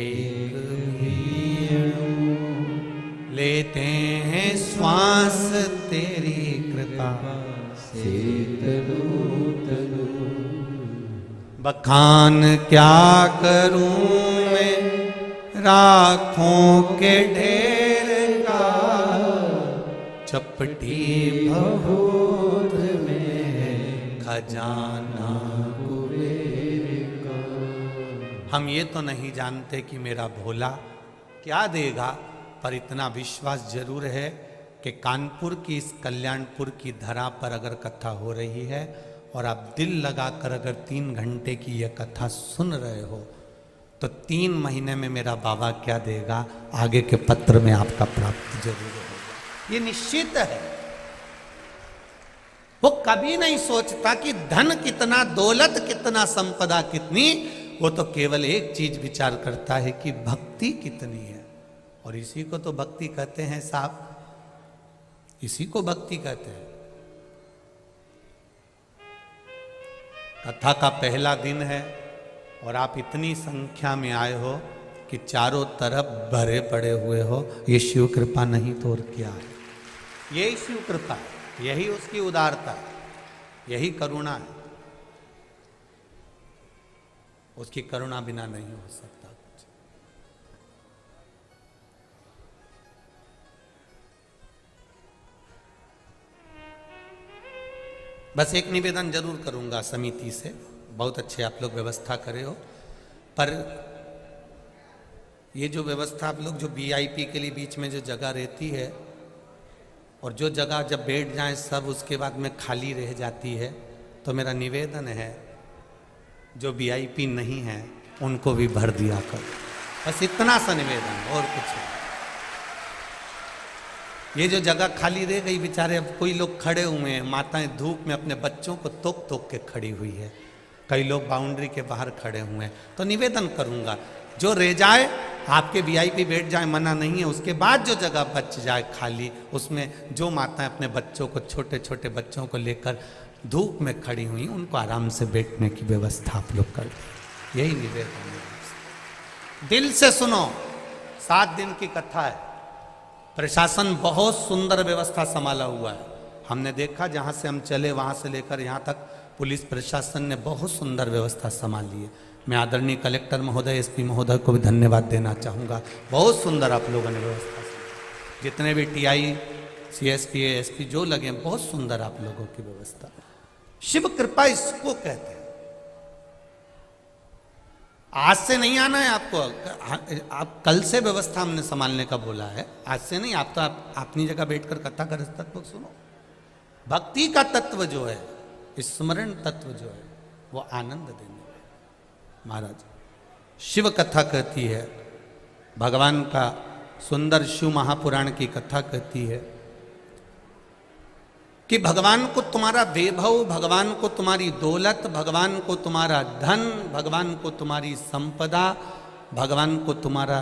A: एक भी अणु, लेते हैं श्वास तेरी कृपा से तनु तनु। बखान क्या करूं मैं राखों के ढेर का, चपटी भभूत में खजाना कुबेर का। हम ये तो नहीं जानते कि मेरा भोला क्या देगा, पर इतना विश्वास जरूर है कि कानपुर की इस कल्याणपुर की धरा पर अगर कथा हो रही है और आप दिल लगाकर अगर 3 घंटे की यह कथा सुन रहे हो तो 3 महीने में मेरा बाबा क्या देगा आगे के पत्र में आपका प्राप्त जरूर होगा। ये निश्चित है। वो कभी नहीं सोचता कि धन कितना, दौलत कितना, संपदा कितनी। वो तो केवल एक चीज विचार करता है कि भक्ति कितनी है। और इसी को तो भक्ति कहते हैं साहब, इसी को भक्ति कहते हैं। कथा का पहला दिन है और आप इतनी संख्या में आए हो कि चारों तरफ भरे पड़े हुए हो। ये शिव कृपा नहीं तो और क्या है? यही शिव कृपा है, यही उसकी उदारता है, यही करुणा है। उसकी करुणा बिना नहीं हो सकता कुछ। बस एक निवेदन जरूर करूंगा समिति से, बहुत अच्छे आप लोग व्यवस्था करे हो, पर ये जो व्यवस्था आप लोग जो वीआईपी के लिए बीच में जो जगह रहती है और जो जगह जब बैठ जाए सब उसके बाद में खाली रह जाती है, तो मेरा निवेदन है जो वीआईपी नहीं है उनको भी भर दिया करो। बस इतना सा निवेदन, और कुछ नहीं। ये जो जगह खाली रह गई बेचारे, अब कोई लोग खड़े हुए हैं, माताएं धूप में अपने बच्चों को तोक तोक के खड़ी हुई है, कई लोग बाउंड्री के बाहर खड़े हुए हैं। तो निवेदन करूंगा जो रह जाए आपके वीआईपी बैठ जाए, मना नहीं है, उसके बाद जो जगह बच जाए खाली, उसमें जो माताएं अपने बच्चों को, छोटे छोटे बच्चों को लेकर धूप में खड़ी हुई, उनको आराम से बैठने की व्यवस्था आप लोग कर दें। यही निवेदन है। दिल से सुनो, 7 दिन की कथा है। प्रशासन बहुत सुंदर व्यवस्था संभाला हुआ है। हमने देखा जहां से हम चले वहां से लेकर यहां तक पुलिस प्रशासन ने बहुत सुंदर व्यवस्था संभाली है। मैं आदरणीय कलेक्टर महोदय, एसपी महोदय को भी धन्यवाद देना चाहूँगा। बहुत सुंदर आप लोगों ने व्यवस्था की। जितने भी टीआई, सीएसपी, एसपी जो लगे, बहुत सुंदर आप लोगों की व्यवस्था। शिव कृपा इसको कहते हैं। आज से नहीं आना है आपको, आप कल से व्यवस्था हमने संभालने का बोला है, आज से नहीं। आप तो आप अपनी जगह बैठकर कथा कर तत्व सुनो। भक्ति का तत्व जो है, स्मरण तत्व जो है, वो आनंद देने वाला। महाराज शिव कथा कहती है, भगवान का सुंदर शिव महापुराण की कथा कहती है कि भगवान को तुम्हारा वैभव, भगवान को तुम्हारी दौलत, भगवान को तुम्हारा धन, भगवान को तुम्हारी संपदा, भगवान को तुम्हारा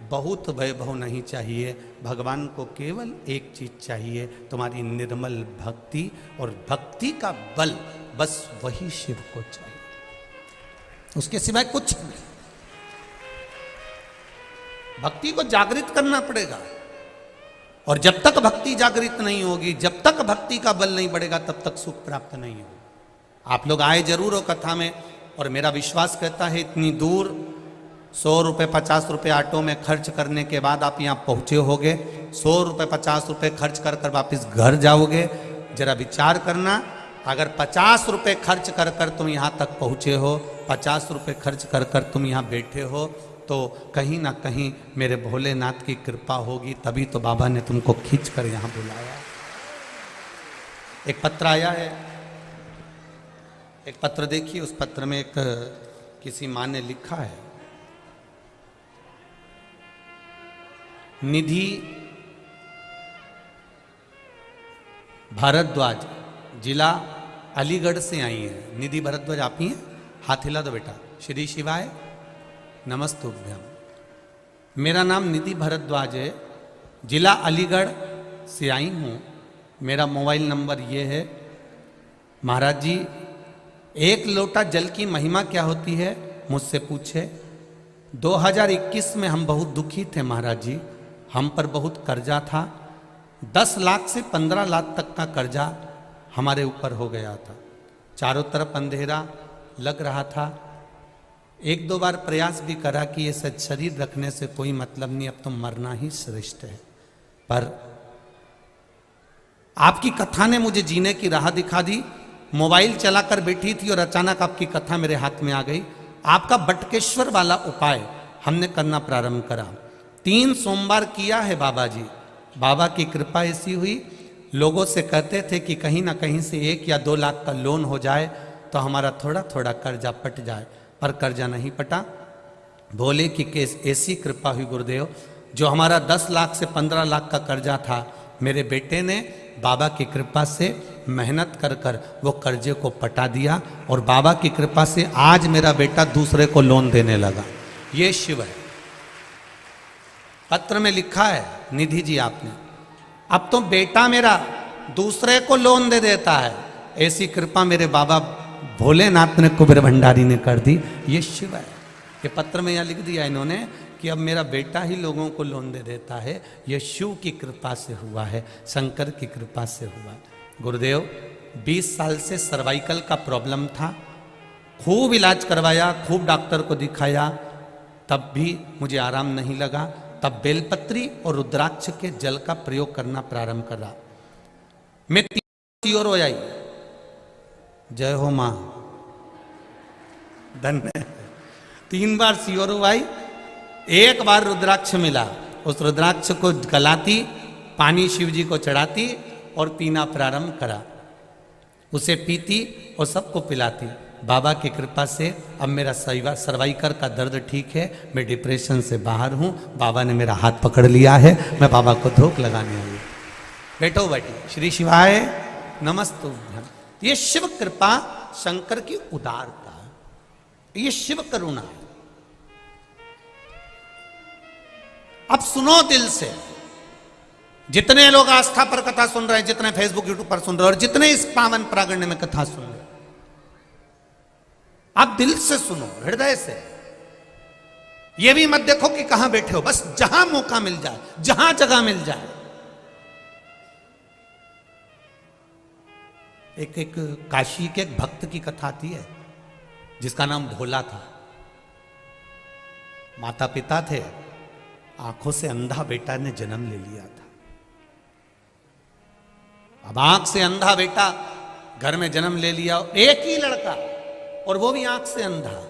A: बहुत वैभव नहीं चाहिए। भगवान को केवल एक चीज चाहिए, तुम्हारी निर्मल भक्ति, और भक्ति का बल, बस वही शिव को चाहिए, उसके सिवाय कुछ नहीं। भक्ति को जागृत करना पड़ेगा, और जब तक भक्ति जागृत नहीं होगी, जब तक भक्ति का बल नहीं बढ़ेगा, तब तक सुख प्राप्त नहीं होगा। आप लोग आए जरूर हो कथा में, और मेरा विश्वास कहता है इतनी दूर 100 रुपये 50 रुपये ऑटो में खर्च करने के बाद आप यहाँ पहुँचे होगे, 100 रुपये 50 रुपये खर्च कर कर वापस घर जाओगे। जरा विचार करना, अगर 50 रुपये खर्च कर कर तुम यहाँ तक पहुँचे हो, 50 रुपये खर्च कर कर तुम यहाँ बैठे हो, तो कहीं ना कहीं मेरे भोलेनाथ की कृपा होगी, तभी तो बाबा ने तुमको खींच कर यहाँ बुलाया। एक पत्र आया है, एक पत्र देखिए, उस पत्र में एक किसी माँ ने लिखा है, निधि भारद्वाज, जिला अलीगढ़ से आई है। निधि भारद्वाज आप ही हैं? हाथ हिला दो बेटा। श्री शिवाय नमस्तुभ्यम। मेरा नाम निधि भारद्वाज है, जिला अलीगढ़ से आई हूँ। मेरा मोबाइल नंबर ये है। महाराज जी, 1 लोटा जल की महिमा क्या होती है मुझसे पूछे। 2021 में हम बहुत दुखी थे महाराज जी, हम पर बहुत कर्जा था। 10 लाख से 15 लाख तक का कर्जा हमारे ऊपर हो गया था। चारों तरफ अंधेरा लग रहा था। 1-2 बार प्रयास भी करा कि ये सच शरीर रखने से कोई मतलब नहीं, अब तो मरना ही श्रेष्ठ है। पर आपकी कथा ने मुझे जीने की राह दिखा दी। मोबाइल चलाकर बैठी थी और अचानक आपकी कथा मेरे हाथ में आ गई। आपका बटकेश्वर वाला उपाय हमने करना प्रारंभ करा। 3 सोमवार किया है बाबा जी। बाबा की कृपा ऐसी हुई, लोगों से कहते थे कि कहीं ना कहीं से 1 या 2 लाख का लोन हो जाए तो हमारा थोड़ा थोड़ा कर्जा पट जाए, पर कर्जा नहीं पटा। बोले कि ऐसी कृपा हुई गुरुदेव, जो हमारा 10 लाख से 15 लाख का कर्जा था, मेरे बेटे ने बाबा की कृपा से मेहनत कर कर वो कर्जे को पटा दिया, और बाबा की कृपा से आज मेरा बेटा दूसरे को लोन देने लगा। ये शिव है। पत्र में लिखा है निधि जी आपने, अब तो बेटा मेरा दूसरे को लोन दे देता है। ऐसी कृपा मेरे बाबा भोलेनाथ ने, कुबेर भंडारी ने कर दी। ये शिव है। ये पत्र में यहाँ लिख दिया इन्होंने कि अब मेरा बेटा ही लोगों को लोन दे देता है। ये शिव की कृपा से हुआ है, शंकर की कृपा से हुआ। गुरुदेव, 20 साल से सर्वाइकल का प्रॉब्लम था, खूब इलाज करवाया, खूब डॉक्टर को दिखाया, तब भी मुझे आराम नहीं लगा। तब बेलपत्री और रुद्राक्ष के जल का प्रयोग करना प्रारंभ करा। मैं 3 और हो आई। जय हो मां, धन्य। 3 बार सियोरो आई, 1 बार रुद्राक्ष मिला। उस रुद्राक्ष को गलाती, पानी शिव जी को चढ़ाती और पीना प्रारंभ करा। उसे पीती और सबको पिलाती। बाबा की कृपा से अब मेरा सर्वाइकल का दर्द ठीक है, मैं डिप्रेशन से बाहर हूँ। बाबा ने मेरा हाथ पकड़ लिया है, मैं बाबा को धोख लगाने आई। बैठो बैठी, श्री शिवाय नमस्तुभ्यं। ये शिव कृपा, शंकर की उदारता, ये शिव करुणा। अब सुनो दिल से, जितने लोग आस्था पर कथा सुन रहे हैं, जितने फेसबुक यूट्यूब पर सुन रहे हैं, और जितने इस पावन प्रागण्य में कथा सुन रहे हैं, आप दिल से सुनो, हृदय से। ये भी मत देखो कि कहां बैठे हो, बस जहां मौका मिल जाए, जहां जगह मिल जाए। एक काशी के एक भक्त की कथा आती है जिसका नाम भोला था। माता पिता थे, आंखों से अंधा बेटा ने जन्म ले लिया था। अब आंख से अंधा बेटा घर में जन्म ले लिया, एक ही लड़का, और वो भी आंख से अंधा।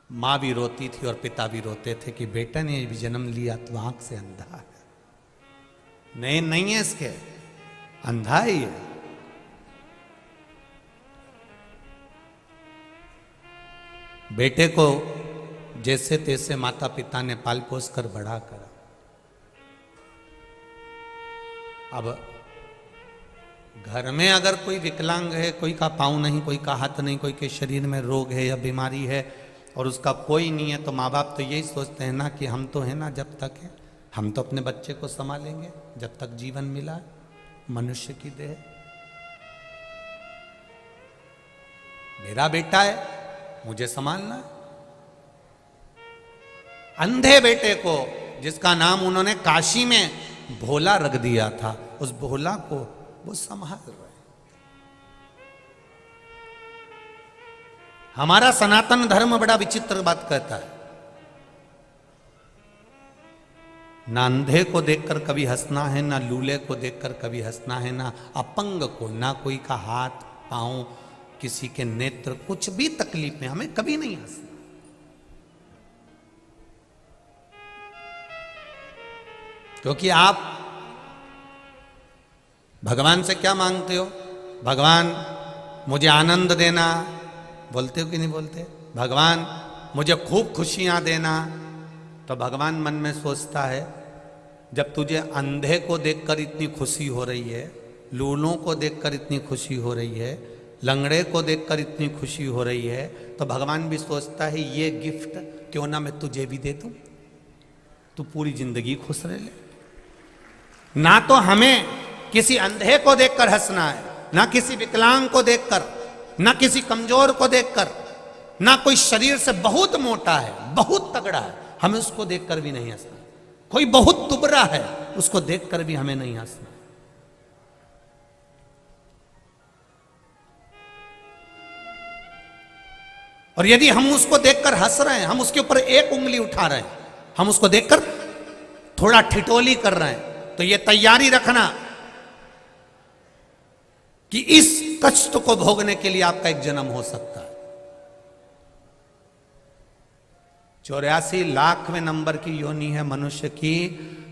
A: मां भी रोती थी और पिता भी रोते थे कि बेटा ने भी जन्म लिया तो आंख से अंधा है। नहीं है इसके, अंधा ही है। बेटे को जैसे तैसे माता पिता ने पाल पोस कर बड़ा करा। अब घर में अगर कोई विकलांग है, कोई का पाँव नहीं, कोई का हाथ नहीं, कोई के शरीर में रोग है या बीमारी है, और उसका कोई नहीं है, तो माँ बाप तो यही सोचते हैं ना कि हम तो है ना, जब तक है हम तो अपने बच्चे को संभालेंगे, जब तक जीवन मिला है, मनुष्य की देह। मेरा बेटा है, मुझे संभालना है। अंधे बेटे को, जिसका नाम उन्होंने काशी में भोला रख दिया था, उस भोला को वो संभाल रहे। हमारा सनातन धर्म बड़ा विचित्र बात कहता है, ना अंधे को देखकर कभी हंसना है, ना लूले को देखकर कभी हंसना है, ना अपंग को, ना कोई का हाथ पांव, किसी के नेत्र, कुछ भी तकलीफ में हमें कभी नहीं हंसना। क्योंकि आप भगवान से क्या मांगते हो? भगवान मुझे आनंद देना, बोलते हो कि नहीं बोलते? भगवान मुझे खूब खुशियां देना। तो भगवान मन में सोचता है, जब तुझे अंधे को देखकर इतनी खुशी हो रही है, लूलों को देखकर इतनी खुशी हो रही है, लंगड़े को देखकर इतनी खुशी हो रही है, तो भगवान भी सोचता है ये गिफ्ट क्यों ना मैं तुझे भी दे दूं, तू पूरी जिंदगी खुश रह ले। ना तो हमें किसी अंधे को देखकर हंसना है, ना किसी विकलांग को देखकर, ना किसी कमजोर को देखकर, ना कोई शरीर से बहुत मोटा है, बहुत तगड़ा है, हमें उसको देखकर भी नहीं हंसना। कोई बहुत तुबरा है, उसको देखकर भी हमें नहीं हंसना। और यदि हम उसको देखकर हंस रहे हैं, हम उसके ऊपर एक उंगली उठा रहे हैं, हम उसको देखकर थोड़ा ठिठोली कर रहे हैं, तो ये तैयारी रखना कि इस कष्ट को भोगने के लिए आपका एक जन्म हो सकता है। 84 लाखवें नंबर की योनि है मनुष्य की।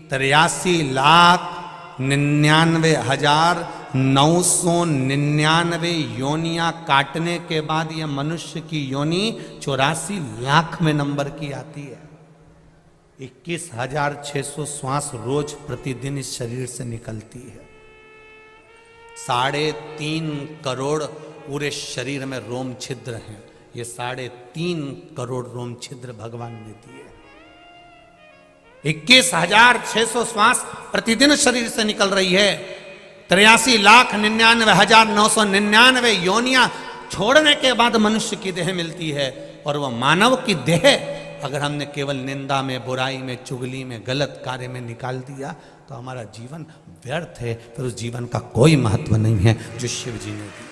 A: 83,99,999 योनियां काटने के बाद यह मनुष्य की योनि 84 लाखवें नंबर की आती है। 21,600 श्वास रोज प्रतिदिन इस शरीर से निकलती है। 3.5 करोड़ पूरे शरीर में रोम छिद्र हैं। ये 3.5 करोड़ रोम छिद्र भगवान ने दिए। 21,600 श्वास प्रतिदिन शरीर से निकल रही है। 83,99,999 योनियां छोड़ने के बाद मनुष्य की देह मिलती है। और वह मानव की देह अगर हमने केवल निंदा में, बुराई में, चुगली में, गलत कार्य में निकाल दिया तो हमारा जीवन व्यर्थ है। फिर उस जीवन का कोई महत्व नहीं है जो शिव जी ने दिया।